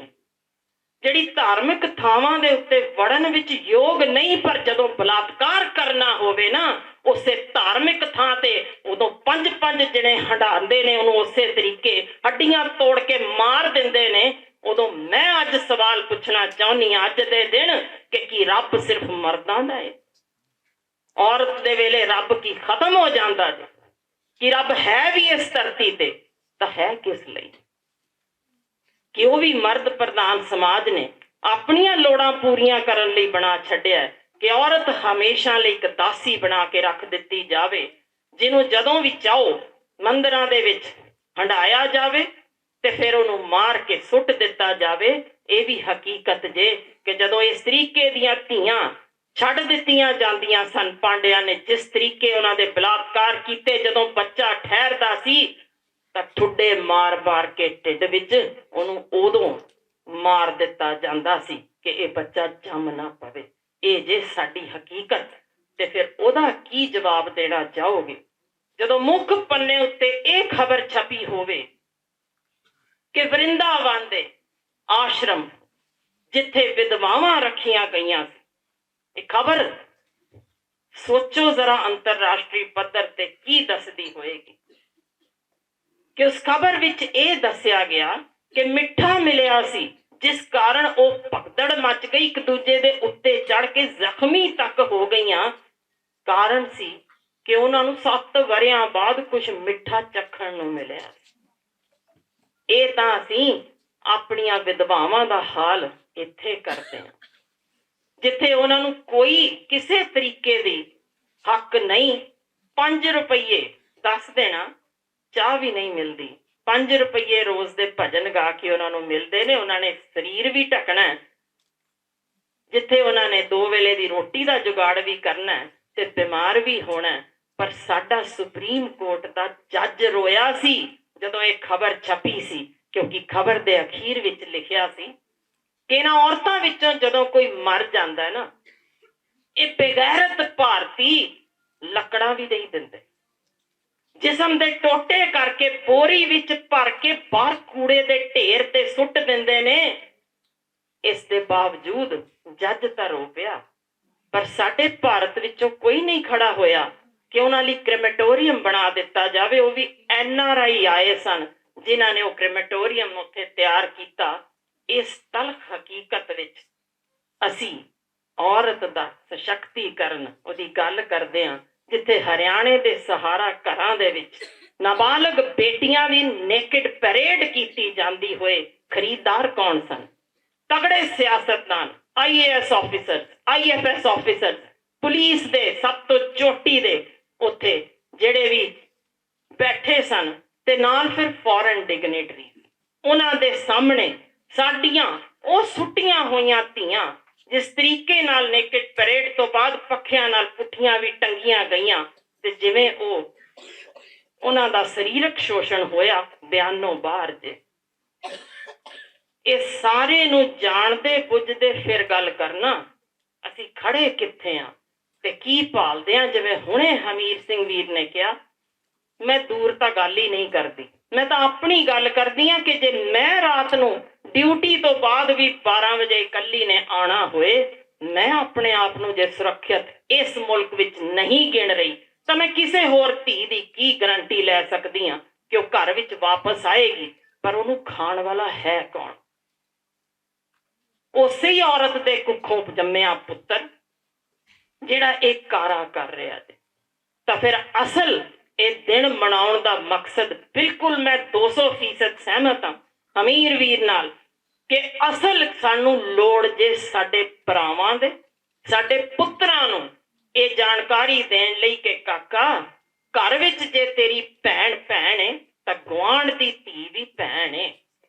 ਜਿਹੜੀ ਧਾਰਮਿਕ ਥਾਵਾਂ ਦੇ ਉੱਤੇ ਵੜਨ ਵਿੱਚ ਯੋਗ ਨਹੀਂ, ਪਰ ਜਦੋਂ ਬਲਾਤਕਾਰ ਕਰਨਾ ਹੋਵੇ ਨਾ ਉਸੇ ਧਾਰਮਿਕ ਥਾਂ ਤੇ, ਉਦੋਂ 5 ਜਿਹੜੇ ਹੰਡਾਉਂਦੇ ਨੇ ਉਹਨੂੰ, ਉਸੇ ਤਰੀਕੇ ਹੱਡੀਆਂ ਤੋੜ ਕੇ ਮਾਰ ਦਿੰਦੇ ਨੇ। ਉਦੋਂ ਮੈਂ ਅੱਜ ਸਵਾਲ ਪੁੱਛਣਾ ਚਾਹੁੰਦੀ ਹਾਂ ਅੱਜ ਦੇ ਦਿਨ ਕਿ ਕੀ ਰੱਬ ਸਿਰਫ ਮਰਦਾਂ ਦਾ ਹੈ? ਔਰਤ ਦੇ ਵੇਲੇ ਰੱਬ ਕੀ ਖਤਮ ਹੋ ਜਾਂਦਾ ਜੀ? ਕਿ ਰੱਬ ਹੈ ਵੀ ਇਸ ਧਰਤੀ ਤੇ ਤਾਂ ਹੈ ਕਿਸ ਲਈ? ਕਿ ਉਹ ਵੀ ਮਰਦ ਪ੍ਰਧਾਨ ਸਮਾਜ ਨੇ ਆਪਣੀਆਂ ਲੋੜਾਂ ਪੂਰੀਆਂ ਕਰਨ ਲਈ ਬਣਾ ਛੱਡਿਆ ਕਿ ਔਰਤ ਹਮੇਸ਼ਾ ਲਈ ਇੱਕ ਦਾਸੀ ਬਣਾ ਕੇ ਰੱਖ ਦਿੱਤੀ ਜਾਵੇ, ਜਿਹਨੂੰ ਜਦੋਂ ਵੀ ਚਾਹੋ ਮੰਦਿਰਾਂ ਦੇ ਵਿੱਚ ਹੰਡਾਇਆ ਜਾਵੇ ਤੇ ਫਿਰ ਉਹਨੂੰ ਮਾਰ ਕੇ ਸੁੱਟ ਦਿੱਤਾ ਜਾਵੇ। ਇਹ ਵੀ ਹਕੀਕਤ ਜੇ ਕਿ ਜਦੋਂ ਇਸ ਤਰੀਕੇ ਦੀਆਂ ਧੀਆਂ ਛੱਡ ਦਿੱਤੀਆਂ ਜਾਂਦੀਆਂ ਸਨ, ਪਾਂਡਿਆਂ ਨੇ ਜਿਸ ਤਰੀਕੇ ਉਹਨਾਂ ਦੇ ਬਲਾਤਕਾਰ ਕੀਤੇ, ਜਦੋਂ ਬੱਚਾ ਠਹਿਰਦਾ ਸੀ ਤਾਂ ਠੁੱਡੇ ਮਾਰ ਕੇ ਢਿੱਡ ਵਿੱਚ ਉਹਨੂੰ ਉਦੋਂ ਮਾਰ ਦਿੱਤਾ ਜਾਂਦਾ ਸੀ ਕਿ ਇਹ ਬੱਚਾ ਜੰਮ ਨਾ ਪਵੇ। ਇਹ ਜੇ ਸਾਡੀ ਹਕੀਕਤ, ਤੇ ਫਿਰ ਉਹਦਾ ਕੀ ਜਵਾਬ ਦੇਣਾ ਚਾਹੋਗੇ ਜਦੋਂ ਮੁੱਖ ਪੰਨੇ ਉੱਤੇ ਇਹ ਖਬਰ ਛਪੀ ਹੋਵੇ ਕਿ ਵਰਿੰਦਾਵਨ ਦੇ ਆਸ਼ਰਮ ਜਿੱਥੇ ਵਿਧਵਾਵਾਂ ਰੱਖੀਆਂ ਗਈਆਂ ਸੀ। ਇਹ ਖਬਰ ਸੋਚੋ ਜ਼ਰਾ ਅੰਤਰਰਾਸ਼ਟਰੀ ਪੱਧਰ ਤੇ ਕੀ ਦੱਸਦੀ ਹੋਏਗੀ ਕਿ ਉਸ ਖਬਰ ਵਿੱਚ ਇਹ ਦੱਸਿਆ ਗਿਆ ਕਿ ਮਿੱਠਾ ਮਿਲਿਆ ਸੀ, ਜਿਸ ਕਾਰਨ ਉਹ ਭਗਦੜ ਮਚ ਗਈ, ਇੱਕ ਦੂਜੇ ਦੇ ਉੱਤੇ ਚੜ ਕੇ ਜ਼ਖਮੀ ਤੱਕ ਹੋ ਗਈਆਂ। ਕਾਰਨ ਸੀ ਕਿ ਉਹਨਾਂ ਨੂੰ 7 ਵਰਿਆਂ ਬਾਅਦ ਕੁਝ ਮਿੱਠਾ ਚੱਖਣ ਨੂੰ ਮਿਲਿਆ। ਇਹ ਤਾਂ ਅਸੀਂ ਆਪਣੀਆਂ ਵਿਧਵਾਵਾਂ ਦਾ ਹਾਲ ਇੱਥੇ ਕਰਦੇ ਹਾਂ। ਜਿੱਥੇ ਉਹਨਾਂ ਨੂੰ ਕੋਈ ਕਿਸੇ ਤਰੀਕੇ ਦੀ ਹੱਕ ਨਹੀਂ। 5 ਰੁਪਈਏ ਦੱਸ ਦੇਣਾ, ਚਾਹ ਵੀ ਨਹੀਂ ਮਿਲਦੀ। 5 ਰੁਪਈਏ ਰੋਜ਼ ਦੇ ਭਜਨ ਗਾ ਕੇ ਉਹਨਾਂ ਨੂੰ ਮਿਲਦੇ ਨੇ। ਉਹਨਾਂ ਨੇ ਸਰੀਰ ਵੀ ਢਕਣਾ, ਜਿੱਥੇ ਉਹਨਾਂ ਨੇ 2 ਵੇਲੇ ਦੀ ਰੋਟੀ ਦਾ ਜੁਗਾੜ ਵੀ ਕਰਨਾ ਤੇ ਬਿਮਾਰ ਵੀ ਹੋਣਾ। ਪਰ ਸਾਡਾ ਸੁਪਰੀਮ ਕੋਰਟ ਦਾ ਜੱਜ ਰੋਇਆ ਸੀ ਜਦੋਂ ਇਹ ਖਬਰ ਛਪੀ ਸੀ, ਕਿਉਂਕਿ ਖਬਰ ਦੇ ਅਖੀਰ ਵਿੱਚ ਲਿਖਿਆ ਸੀ ਕਿ ਇਹਨਾਂ ਔਰਤਾਂ ਵਿੱਚੋਂ ਜਦੋਂ ਕੋਈ ਮਰ ਜਾਂਦਾ ਨਾ, ਇਹ ਬੇਗੈਰਤ ਭਾਰਤੀ ਲੱਕੜਾਂ ਵੀ ਨਹੀਂ ਦਿੰਦੇ, ਜਿਸਮ ਦੇ ਟੋਟੇ ਕਰਕੇ ਬੋਰੀ ਵਿੱਚ ਭਰ ਕੇ ਬਾਹਰ ਕੂੜੇ ਦੇ ਢੇਰ ਤੇ ਸੁੱਟ ਦਿੰਦੇ ਨੇ। ਇਸ ਦੇ ਬਾਵਜੂਦ ਜੱਜ ਤਾਂ ਰੋ ਪਿਆ, ਪਰ ਸਾਡੇ ਭਾਰਤ ਵਿੱਚੋਂ ਕੋਈ ਨਹੀਂ ਖੜਾ ਹੋਇਆ ਕਿ ਉਹਨਾਂ ਲਈ ਕ੍ਰੈਮੇਟੋਰੀਅਮ ਬਣਾ ਦਿੱਤਾ ਜਾਵੇ। ਉਹ ਵੀ NRI ਆਏ ਸਨ ਜਿਨ੍ਹਾਂ ਨੇ ਉਹ ਕ੍ਰੈਮੇਟੋਰੀਅਮ ਉੱਥੇ ਤਿਆਰ ਕੀਤਾ। ਇਸ ਤਲਖ ਹਕੀਕਤ ਵਿੱਚ ਅਸੀਂ ਔਰਤ ਦਾ ਸਸ਼ਕਤੀਕਰਨ ਉਹਦੀ ਗੱਲ ਕਰਦੇ ਹਾਂ, ਜਿੱਥੇ ਹਰਿਆਣੇ ਦੇ ਸਹਾਰਾ ਘਰਾਂ ਦੇ ਵਿੱਚ ਨਾਬਾਲਗ ਬੇਟੀਆਂ ਦੀ ਨੇਕਡ ਪਰੇਡ ਕੀਤੀ ਜਾਂਦੀ ਹੋਏ ਖਰੀਦਦਾਰ ਕੌਣ ਸਨ? ਤਗੜੇ ਸਿਆਸਤਦਾਨ, IAS officer, IFS officer, police ਦੇ ਸਭ ਤੋਂ ਚੋਟੀ ਦੇ ਉੱਥੇ ਜਿਹੜੇ ਵੀ ਬੈਠੇ ਸਨ, ਤੇ ਨਾਲ ਫਿਰ ਫੋਰਨ ਡਿਗਨਿਟਰੀ। ਉਹਨਾਂ ਦੇ ਸਾਹਮਣੇ ਸਾਡੀਆਂ ਉਹ ਸੁੱਟੀਆਂ ਹੋਈਆਂ ਧੀਆਂ ਜਿਸ ਤਰੀਕੇ ਨਾਲ ਨੇਕਡ ਪਰੇਡ ਤੋਂ ਬਾਅਦ ਪੱਖਿਆਂ ਨਾਲ ਪੁੱਠੀਆਂ ਵੀ ਟੰਗੀਆਂ ਗਈਆਂ, ਤੇ ਜਿਵੇਂ ਉਹਨਾਂ ਦਾ ਸਰੀਰਕ ਸ਼ੋਸ਼ਣ ਹੋਇਆ, ਬਿਆਨੋਂ ਬਾਹਰ ਜੇ। ਇਹ ਸਾਰੇ ਨੂੰ ਜਾਣਦੇ ਬੁੱਝਦੇ ਫਿਰ ਗੱਲ ਕਰਨਾ ਅਸੀਂ ਖੜੇ ਕਿੱਥੇ ਆ ਤੇ ਕੀ ਭਾਲਦੇ ਆ। ਜਿਵੇਂ ਹੁਣੇ ਹਮੀਰ ਸਿੰਘ ਵੀਰ ਨੇ ਕਿਹਾ, ਮੈਂ ਦੂਰ ਤਾਂ ਗੱਲ ਹੀ ਨਹੀਂ ਕਰਦੀ, ਮੈਂ ਤਾਂ ਆਪਣੀ ਗੱਲ ਕਰਦੀ ਆ ਕਿ ਜੇ ਮੈਂ ਰਾਤ ਨੂੰ ਡਿਊਟੀ ਤੋਂ ਬਾਅਦ ਵੀ 12 ਵਜੇ ਇਕੱਲੀ ਨੇ ਆਉਣਾ ਹੋਏ, ਮੈਂ ਆਪਣੇ ਆਪ ਨੂੰ ਜੇ ਸੁਰੱਖਿਅਤ ਇਸ ਮੁਲਕ ਵਿੱਚ ਨਹੀਂ ਗਿਣ ਰਹੀ ਤਾਂ ਮੈਂ ਕਿਸੇ ਹੋਰ ਧੀ ਦੀ ਕੀ ਗਰੰਟੀ ਲੈ ਸਕਦੀ ਹਾਂ ਕਿ ਉਹ ਘਰ ਵਿੱਚ ਵਾਪਸ ਆਏਗੀ, ਪਰ ਉਹਨੂੰ ਖਾਣ ਵਾਲਾ ਹੈ ਕੌਣ? ਉਸੇ ਹੀ ਔਰਤ ਦੇ ਕੁੱਖੋਂ ਜੰਮਿਆ ਪੁੱਤਰ ਜਿਹੜਾ ਇਹ ਕਾਰਾ ਕਰ ਰਿਹਾ ਜੇ। ਤਾਂ ਫਿਰ ਅਸਲ ਇਹ ਦਿਨ ਮਨਾਉਣ ਦਾ ਮਕਸਦ ਬਿਲਕੁਲ ਮੈਂ 200% ਸਹਿਮਤ ਹਾਂ ਅਮੀਰ ਵੀਰ ਨਾਲ ਕਿ ਅਸਲ ਸਾਨੂੰ ਲੋੜ ਜੇ ਸਾਡੇ ਭਰਾਵਾਂ ਦੇ, ਸਾਡੇ ਪੁੱਤਰਾਂ ਨੂੰ ਇਹ ਜਾਣਕਾਰੀ ਦੇਣ ਲਈ ਕਿ ਕਾਕਾ ਘਰ ਵਿੱਚ ਜੇ ਤੇਰੀ ਭੈਣ ਭੈਣ ਹੈ ਤਾਂ ਗੁਆਂਢ ਦੀ ਧੀ ਵੀ ਭੈਣ ਹੈ।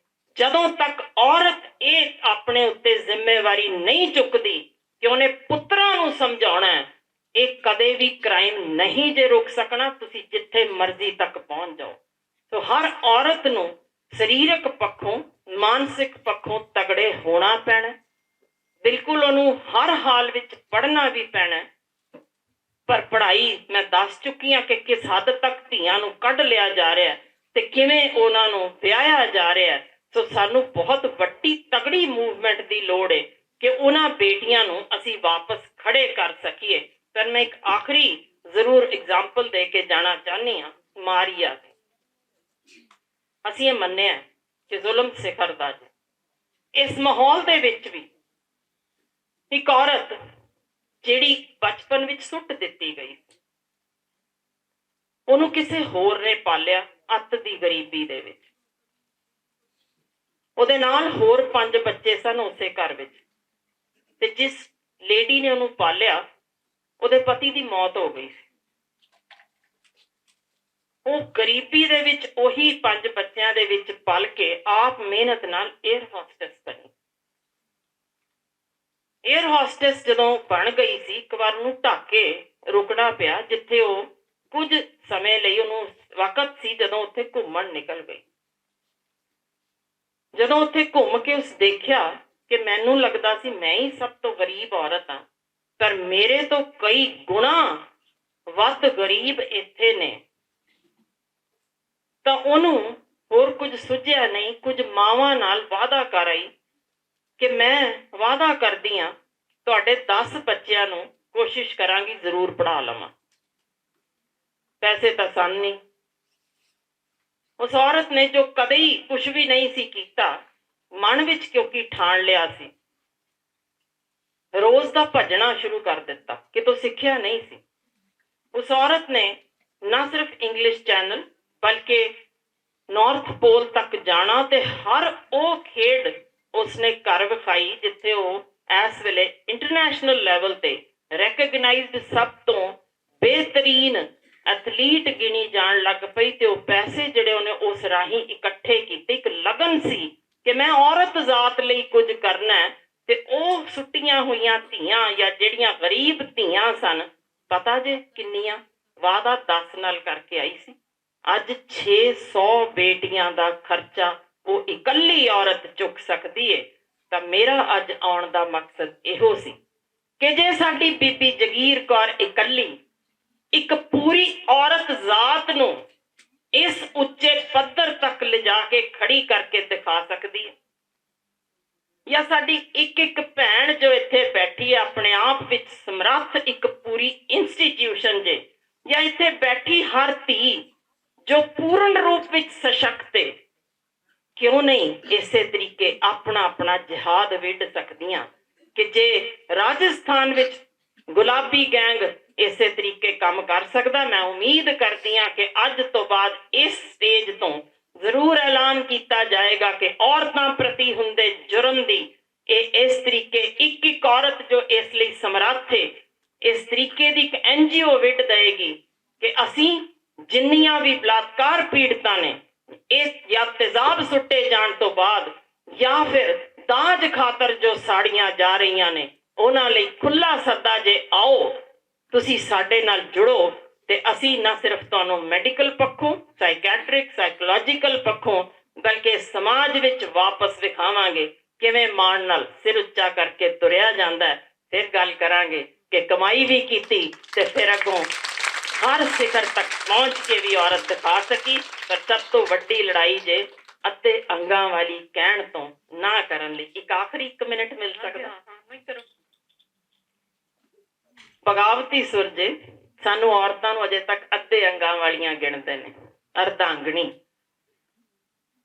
ਜਦੋਂ ਤੱਕ ਔਰਤ ਇਹ ਆਪਣੇ ਉੱਤੇ ਜ਼ਿੰਮੇਵਾਰੀ ਨਹੀਂ ਚੁੱਕਦੀ ਕਿ ਉਹਨੇ ਪੁੱਤਰਾਂ ਨੂੰ ਸਮਝਾਉਣਾ, ਇਹ ਕਦੇ ਵੀ ਕ੍ਰਾਈਮ ਨਹੀਂ ਜੇ ਰੁਕ ਸਕਣਾ। ਤੁਸੀਂ ਜਿੱਥੇ ਮਰਜ਼ੀ ਤੱਕ ਪਹੁੰਚ ਜਾਓ। ਸੋ ਹਰ ਔਰਤ ਨੂੰ ਸਰੀਰਕ ਪੱਖੋਂ, ਮਾਨਸਿਕ ਪੱਖੋਂ ਤਗੜੇ ਹੋਣਾ ਪੈਣਾ। ਬਿਲਕੁਲ ਉਹਨੂੰ ਹਰ ਹਾਲ ਵਿੱਚ ਪੜ੍ਹਨਾ ਵੀ ਪੈਣਾ। ਪਰ ਪੜ੍ਹਾਈ ਮੈਂ ਦੱਸ ਚੁੱਕੀ ਹਾਂ ਕਿ ਕਿਸ ਹੱਦ ਤੱਕ ਧੀਆਂ ਨੂੰ ਕੱਢ ਲਿਆ ਜਾ ਰਿਹਾ ਤੇ ਕਿਵੇਂ ਉਹਨਾਂ ਨੂੰ ਵਿਆਹਿਆ ਜਾ ਰਿਹਾ। ਸੋ ਸਾਨੂੰ ਬਹੁਤ ਵੱਡੀ ਤਗੜੀ ਮੂਵਮੈਂਟ ਦੀ ਲੋੜ ਹੈ ਕਿ ਉਹਨਾਂ ਬੇਟੀਆਂ ਨੂੰ ਅਸੀਂ ਵਾਪਸ ਖੜੇ ਕਰ ਸਕੀਏ। ਪਰ ਮੈਂ ਇੱਕ ਆਖਰੀ ਜ਼ਰੂਰ ਐਗਜ਼ਾਮਪਲ ਦੇ ਕੇ ਜਾਣਾ ਚਾਹੁੰਦੀ ਹਾਂ, ਮਾਰੀਆ ਦੀ। ਅਸੀਂ ਇਹ ਮੰਨਿਆ ਕਿ ਜ਼ੁਲਮ ਸਿਖਰ ਦਾ ਜੇ। ਇਸ ਮਾਹੌਲ ਦੇ ਵਿੱਚ ਵੀ ਇੱਕ ਔਰਤ ਜਿਹੜੀ ਬਚਪਨ ਵਿੱਚ ਸੁੱਟ ਦਿੱਤੀ ਗਈ, ਉਹਨੂੰ ਕਿਸੇ ਹੋਰ ਨੇ ਪਾਲਿਆ ਅੱਤ ਦੀ ਗਰੀਬੀ ਦੇ ਵਿੱਚ। ਉਹਦੇ ਨਾਲ ਹੋਰ 5 ਬੱਚੇ ਸਨ ਉਸੇ ਘਰ ਵਿੱਚ, ਤੇ ਜਿਸ ਲੇਡੀ ਨੇ ਉਹਨੂੰ ਪਾਲਿਆ ਉਹਦੇ ਪਤੀ ਦੀ ਮੌਤ ਹੋ ਗਈ ਸੀ। ਉਹ ਗਰੀਬੀ ਦੇ ਵਿੱਚ ਉਹੀ 5 ਬੱਚਿਆਂ ਦੇ ਵਿੱਚ ਪਲ ਕੇ ਆਪ ਮਿਹਨਤ ਨਾਲ 에ਅਰ ਹੋਸਟੈਸ ਬਣੀ। 에ਅਰ ਹੋਸਟੈਸ ਜਦੋਂ ਬਣ ਗਈ ਸੀ, ਇੱਕ ਵਾਰ ਉਹਨੂੰ ਢੱਕ ਕੇ ਰੁਕਣਾ ਪਿਆ, ਜਿੱਥੇ ਉਹ ਕੁਝ ਸਮੇਂ ਲਈ ਉਹਨੂੰ ਵਕਤ ਸੀ ਜਦੋਂ ਉੱਥੇ ਘੁੰਮਣ ਨਿਕਲ ਗਈ। ਜਦੋਂ ਉੱਥੇ ਘੁੰਮ ਕੇ ਉਸ ਦੇਖਿਆ ਕਿ ਮੈਨੂੰ ਲੱਗਦਾ ਸੀ ਮੈਂ ਹੀ ਸਭ ਤੋਂ ਗਰੀਬ ਔਰਤ ਹਾਂ, ਪਰ ਮੇਰੇ ਤੋਂ ਕਈ ਗੁਣਾ ਵੱਧ ਗਰੀਬ ਇੱਥੇ ਨੇ। ਤਾਂ ਉਹਨੂੰ ਹੋਰ ਕੁਝ ਸੁਝਿਆ ਨਹੀਂ, ਕੁਝ ਮਾਵਾਂ ਨਾਲ ਵਾਅਦਾ ਕਰ ਆਈ ਕਿ ਮੈਂ ਵਾਅਦਾ ਕਰਦੀ ਹਾਂ ਤੁਹਾਡੇ 10 ਬੱਚਿਆਂ ਨੂੰ ਕੋਸ਼ਿਸ਼ ਕਰਾਂਗੀ ਜ਼ਰੂਰ ਪੜ੍ਹਾ ਲਵਾਂ। ਪੈਸੇ ਤਾਂ ਸਨ ਨਹੀਂ। ਉਸ ਔਰਤ ਨੇ ਜੋ ਕਦੇ ਹੀ ਕੁਝ ਵੀ ਨਹੀਂ ਸੀ ਕੀਤਾ, ਮਨ ਵਿੱਚ ਕਿਉਂਕਿ ਠਾਣ ਲਿਆ ਸੀ, ਰੋਜ਼ ਦਾ ਭੱਜਣਾ ਸ਼ੁਰੂ ਕਰ ਦਿੱਤਾ। ਕਿਤੋਂ ਸਿੱਖਿਆ ਨਹੀਂ ਸੀ। ਉਸ ਔਰਤ ਨੇ ਨਾ ਸਿਰਫ ਇੰਗਲਿਸ਼ ਚੈਨਲ ਬਲਕਿ ਨਾਰਥ ਪੋਲ ਤੱਕ ਜਾਣਾ, ਤੇ ਹਰ ਉਹ ਖੇਡ ਉਸਨੇ ਕਰ ਵਿਖਾਈ ਜਿੱਥੇ ਉਹ ਇਸ ਵੇਲੇ ਇੰਟਰਨੈਸ਼ਨਲ ਲੈਵਲ ਤੇ ਰੈਕਗਨਾਈਜ਼ਡ ਸਭ ਤੋਂ ਬਿਹਤਰੀਨ ਐਥਲੀਟ ਗਿਣੀ ਜਾਣ ਲੱਗ ਪਈ ਤੇ ਉਹ ਪੈਸੇ ਜਿਹੜੇ ਉਹਨੇ ਉਸ ਰਾਹੀਂ ਇਕੱਠੇ ਕੀਤੇ, ਇੱਕ ਲਗਨ ਸੀ ਕਿ ਮੈਂ ਔਰਤ ਜ਼ਾਤ ਲਈ ਕੁਝ ਕਰਨਾ ਹੈ। ਤੇ ਉਹ ਸੁੱਟੀਆਂ ਹੋਈਆਂ ਧੀਆਂ ਜਾਂ ਜਿਹੜੀਆਂ ਗਰੀਬ ਧੀਆਂ ਸਨ, ਪਤਾ ਜੇ ਕਿੰਨੀਆਂ? ਵਾਅਦਾ 10 ਨਾਲ ਕਰਕੇ ਆਈ ਸੀ। ਅੱਜ 600 ਬੇਟੀਆਂ ਦਾ ਖਰਚਾ ਉਹ ਇਕੱਲੀ ਔਰਤ ਚੁੱਕ ਸਕਦੀ ਏ। ਤਾਂ ਮੇਰਾ ਅੱਜ ਆਉਣ ਦਾ ਮਕਸਦ ਇਹੋ ਸੀ ਕਿ ਜੇ ਸਾਡੀ ਬੀਬੀ ਜਗੀਰ ਕੌਰ ਇਕੱਲੀ ਇੱਕ ਪੂਰੀ ਔਰਤ ਜ਼ਾਤ ਨੂੰ ਇਸ ਉੱਚੇ ਪੱਧਰ ਤੱਕ ਲਿਜਾ ਕੇ ਖੜੀ ਕਰਕੇ ਦਿਖਾ ਸਕਦੀ ਹੈ, ਜਾਂ ਸਾਡੀ ਇੱਕ ਇੱਕ ਭੈਣ ਜੋ ਇੱਥੇ ਬੈਠੀ ਹੈ ਆਪਣੇ ਆਪ ਵਿੱਚ ਸਮਰੱਥ ਇੱਕ ਪੂਰੀ ਇੰਸਟੀਟਿਊਸ਼ਨ ਜੇ, ਜਾਂ ਇੱਥੇ ਬੈਠੀ ਹਰ ਧੀ ਜੋ ਪੂਰਨ ਰੂਪ ਵਿੱਚ ਸਸ਼ਕਤ ਹੈ, ਕਿਉਂ ਨਹੀਂ ਇਸੇ ਤਰੀਕੇ ਆਪਣਾ ਆਪਣਾ ਜਿਹਾਦ ਵਿੱਢ ਸਕਦੀਆਂ? ਕਿ ਜੇ ਰਾਜਸਥਾਨ ਵਿੱਚ ਗੁਲਾਬੀ ਗੈਂਗ ਇਸੇ ਤਰੀਕੇ ਕੰਮ ਕਰ ਸਕਦਾ, ਮੈਂ ਉਮੀਦ ਕਰਦੀ ਹਾਂ ਕਿ ਅੱਜ ਤੋਂ ਬਾਅਦ ਇਸ ਸਟੇਜ ਤੋਂ ਜ਼ਰੂਰ ਐਲਾਨ ਕੀਤਾ ਜਾਏਗਾ ਕਿ ਔਰਤਾਂ ਪ੍ਰਤੀ ਹੁੰਦੇ ਜੁਰਮ ਦੀ ਇਹ ਇਸ ਤਰੀਕੇ ਇੱਕ ਇੱਕ ਔਰਤ ਜੋ ਇਸ ਲਈ ਸਮਰੱਥ ਹੈ, ਇਸ ਤਰੀਕੇ ਦੀ ਇੱਕ NGO ਵਿੱਢ ਦੇਗੀ ਕਿ ਅਸੀਂ ਜਿੰਨੀਆਂ ਵੀ ਬਲਾਤਕਾਰ ਪੀੜਤਾਂ ਨੇ, ਇਹ ਜਾਂ ਤੇਜ਼ਾਬ ਸੁੱਟੇ ਜਾਣ ਤੋਂ ਬਾਅਦ ਜਾਂ ਫਿਰ ਦਾਜ ਖਾਤਰ ਜੋ ਸਾੜੀਆਂ ਜਾ ਰਹੀਆਂ ਨੇ, ਉਹਨਾਂ ਲਈ ਖੁੱਲਾ ਸੱਦਾ ਜੇ ਆਓ ਤੁਸੀਂ ਸਾਡੇ ਨਾਲ ਜੁੜੋ ਤੇ ਅਸੀਂ ਨਾ ਸਿਰਫ ਤੁਹਾਨੂੰ ਮੈਡੀਕਲ ਪੱਖੋਂ, ਸਾਈਕੈਟ੍ਰਿਕ, ਸਾਈਕੋਲੋਜੀਕਲ ਪੱਖੋਂ, ਬਲਕਿ ਸਮਾਜ ਵਿੱਚ ਵਾਪਸ ਵਿਖਾਵਾਂਗੇ ਕਿਵੇਂ ਮਾਣ ਨਾਲ ਸਿਰ ਉੱਚਾ ਕਰਕੇ ਤੁਰਿਆ ਜਾਂਦਾ ਹੈ। ਫਿਰ ਗੱਲ ਕਰਾਂਗੇ ਕਿ ਕਮਾਈ ਵੀ ਕੀਤੀ ਤੇ ਫਿਰ ਅੱਗੋਂ ਹਰ ਸਿਖਰ ਤੱਕ ਪਹੁੰਚ ਕੇ ਵੀ ਔਰਤ ਦਿਖਾ ਸਕੀ। ਪਰ ਸਭ ਤੋਂ ਵੱਡੀ ਲੜਾਈ ਜੇ ਅੱਧੇ ਅੰਗਾਂ ਵਾਲੀ ਕਹਿਣ ਤੋਂ ਨਾ ਕਰਨ ਲਈ। ਇੱਕ ਆਖਰੀ 1 ਮਿੰਟ ਮਿਲ ਸਕਦਾ? ਬਗਾਵਤੀ ਸੁਰ ਜੇ ਸਾਨੂੰ ਔਰਤਾਂ ਨੂੰ ਅਜੇ ਤੱਕ ਅੱਧੇ ਅੰਗਾਂ ਵਾਲੀਆਂ ਗਿਣਦੇ ਨੇ, ਅਰਧਾਂਗਣੀ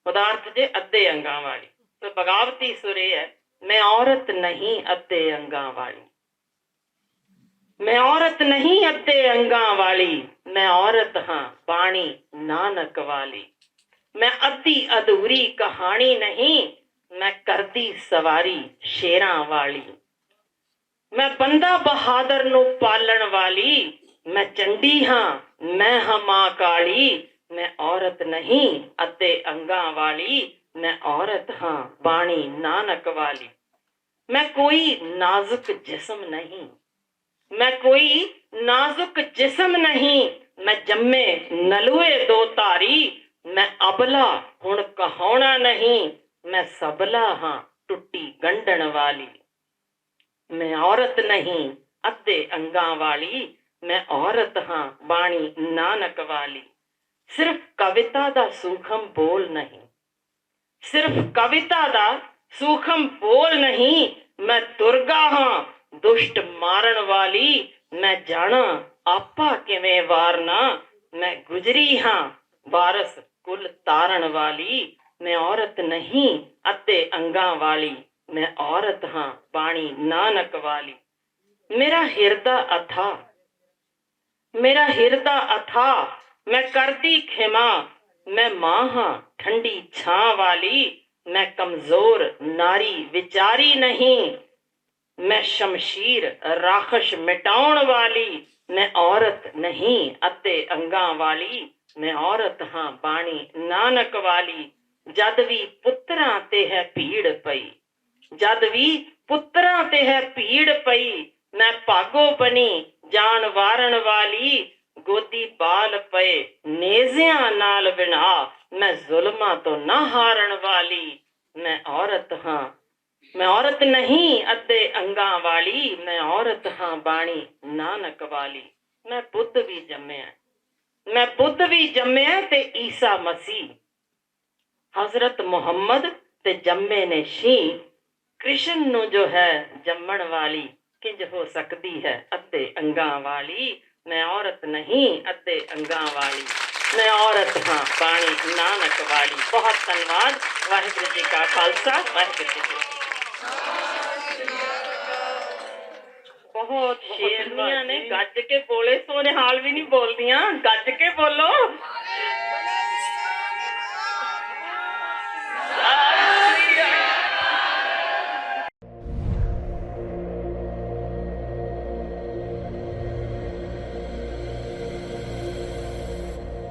ਪਦਾਰਥ ਜੇ ਅੱਧੇ ਅੰਗਾਂ ਵਾਲੀ। ਤੇ ਬਗਾਵਤੀ ਸੁਰ ਇਹ ਹੈ, ਮੈਂ ਔਰਤ ਨਹੀਂ ਅੱਧੇ ਅੰਗਾਂ ਵਾਲੀ, ਮੈਂ ਔਰਤ ਨਹੀਂ ਅੱਧੇ ਅੰਗਾਂ ਵਾਲੀ, ਮੈਂ ਔਰਤ ਹਾਂ ਬਾਣੀ ਨਾਨਕ ਵਾਲੀ। ਮੈਂ ਅੱਧੀ ਅਧੂਰੀ ਕਹਾਣੀ ਨਹੀਂ, ਮੈਂ ਕਰਦੀ ਸਵਾਰੀ ਸ਼ੇਰਾਂ ਵਾਲੀ। ਮੈਂ ਬੰਦਾ ਬਹਾਦਰ ਨੂੰ ਪਾਲਣ ਵਾਲੀ, ਮੈਂ ਚੰਡੀ ਹਾਂ, ਮੈਂ ਹਾਂ ਮਾਂ ਕਾਲੀ। ਮੈਂ ਔਰਤ ਨਹੀਂ ਅੱਧੇ ਅੰਗਾਂ ਵਾਲੀ, ਮੈਂ ਔਰਤ ਹਾਂ ਬਾਣੀ ਨਾਨਕ ਵਾਲੀ। ਮੈਂ ਕੋਈ ਨਾਜ਼ੁਕ ਜਿਸਮ ਨਹੀਂ, ਮੈਂ ਕੋਈ ਨਾਜ਼ੁਕ ਜਿਸਮ ਨਹੀਂ, ਮੈਂ ਜੰਮੇ ਨਲੂਏ ਦੋ ਧਾਰੀ। ਮੈਂ ਅਬਲਾ ਹੁਣ ਕਹਾਉਣਾ ਨਹੀਂ, ਮੈਂ ਸਬਲਾ ਹਾਂ ਟੁੱਟੀ ਗੰਢਣ ਵਾਲੀ। ਮੈਂ ਔਰਤ ਨਹੀਂ ਅੱਧੇ ਅੰਗਾਂ ਵਾਲੀ, ਮੈਂ ਔਰਤ ਹਾਂ ਬਾਣੀ ਨਾਨਕ ਵਾਲੀ। ਸਿਰਫ ਕਵਿਤਾ ਦਾ ਸੂਖਮ ਬੋਲ ਨਹੀਂ, ਸਿਰਫ ਕਵਿਤਾ ਦਾ ਸੂਖਮ ਬੋਲ ਨਹੀਂ, ਮੈਂ ਦੁਰਗਾ ਹਾਂ ਦੁਸ਼ਟ ਮਾਰਨ ਵਾਲੀ। ਮੈਂ ਜਾਣਾ ਆਪਾ ਕਿਵੇਂ ਵਾਰਨਾ, ਮੈਂ ਗੁਜਰੀ ਹਾਂ ਵਾਰਸ ਕੁਲ ਤਾਰਨ ਵਾਲੀ। ਮੈਂ ਔਰਤ ਨਹੀਂ ਅੱਧੇ ਅੰਗਾਂ ਵਾਲੀ, ਮੈਂ ਔਰਤ ਹਾਂ ਬਾਣੀ ਨਾਨਕ ਵਾਲੀ। ਮੇਰਾ ਹਿਰਦਾ ਅਥਾ, ਮੇਰਾ ਹਿਰਦਾ ਅਥਾ, ਮੈਂ ਕਰਦੀ ਖਿਮਾ। ਮੈਂ ਮਾਂ ਹਾਂ ਠੰਡੀ ਛਾਂ ਵਾਲੀ, ਮੈਂ ਕਮਜ਼ੋਰ ਨਾਰੀ ਵਿਚਾਰੀ ਨਹੀਂ, ਮੈਂ ਸ਼ਮਸ਼ੀਰ ਰਾਖਸ਼ ਮਿਟਾਉਣ ਵਾਲੀ। ਮੈਂ ਔਰਤ ਨਹੀਂ ਅੱਧੇ ਅੰਗਾਂ ਵਾਲੀ, ਮੈਂ ਔਰਤ ਹਾਂ ਬਾਣੀ ਨਾਨਕ ਵਾਲੀ। ਜਦ ਵੀ ਪੁੱਤਰਾਂ ਤੇ ਹੈ ਭੀੜ ਪਈ, ਜਦ ਵੀ ਪੁੱਤਰਾਂ ਤੇ ਹੈ ਭੀੜ ਪਈ, ਮੈਂ ਭਾਗੋ ਬਣੀ ਜਾਨ ਵਾਰਨ ਵਾਲੀ। ਗੋਦੀ ਬਾਲ ਪਏ ਨੇਜ਼ਿਆਂ ਨਾਲ ਬਿਨਾ, ਮੈਂ ਜ਼ੁਲਮਾਂ ਤੋਂ ਨਾ ਹਾਰਨ ਵਾਲੀ। ਮੈਂ ਔਰਤ ਹਾਂ, ਮੈਂ ਔਰਤ ਨਹੀਂ ਅੱਧੇ ਅੰਗਾਂ ਵਾਲੀ, ਮੈਂ ਔਰਤ ਹਾਂ ਬਾਣੀ ਨਾਨਕ ਵਾਲੀ। ਮੈਂ ਬੁੱਧ ਵੀ ਜੰਮਿਆ, ਮੈਂ ਬੁੱਧ ਵੀ ਜੰਮਿਆ ਤੇ ਈਸਾ ਮਸੀਹ, ਹਜ਼ਰਤ ਮੁਹੰਮਦ ਤੇ ਜੰਮੇ ਨੇ ਸ਼ੀਂਹ। ਕ੍ਰਿਸ਼ਨ ਨੂੰ ਜੋ ਹੈ ਜੰਮਣ ਵਾਲੀ, ਕਿੰਜ ਹੋ ਸਕਦੀ ਹੈ ਅੱਧੇ ਅੰਗਾਂ ਵਾਲੀ। ਮੈਂ ਔਰਤ ਨਹੀਂ ਅੱਧੇ ਅੰਗਾਂ ਵਾਲੀ, ਮੈਂ ਔਰਤ ਹਾਂ ਬਾਣੀ ਨਾਨਕ ਵਾਲੀ। ਬਹੁਤ ਧੰਨਵਾਦ। ਵਾਹਿਗੁਰੂ ਜੀ ਕਾ ਖਾਲਸਾ, ਵਾਹਿਗੁਰੂ ਜੀ ਕੀ ਫਤਿਹ। ਬਹੁਤ ਸ਼ੇਰਨੀਆਂ ਨੇ, ਗੱਜ ਕੇ ਬੋਲੇ, ਸੋ ਨਿਹਾਲ ਵੀ ਨਹੀਂ ਬੋਲਦੀਆਂ, ਗੱਜ ਕੇ ਬੋਲੋ।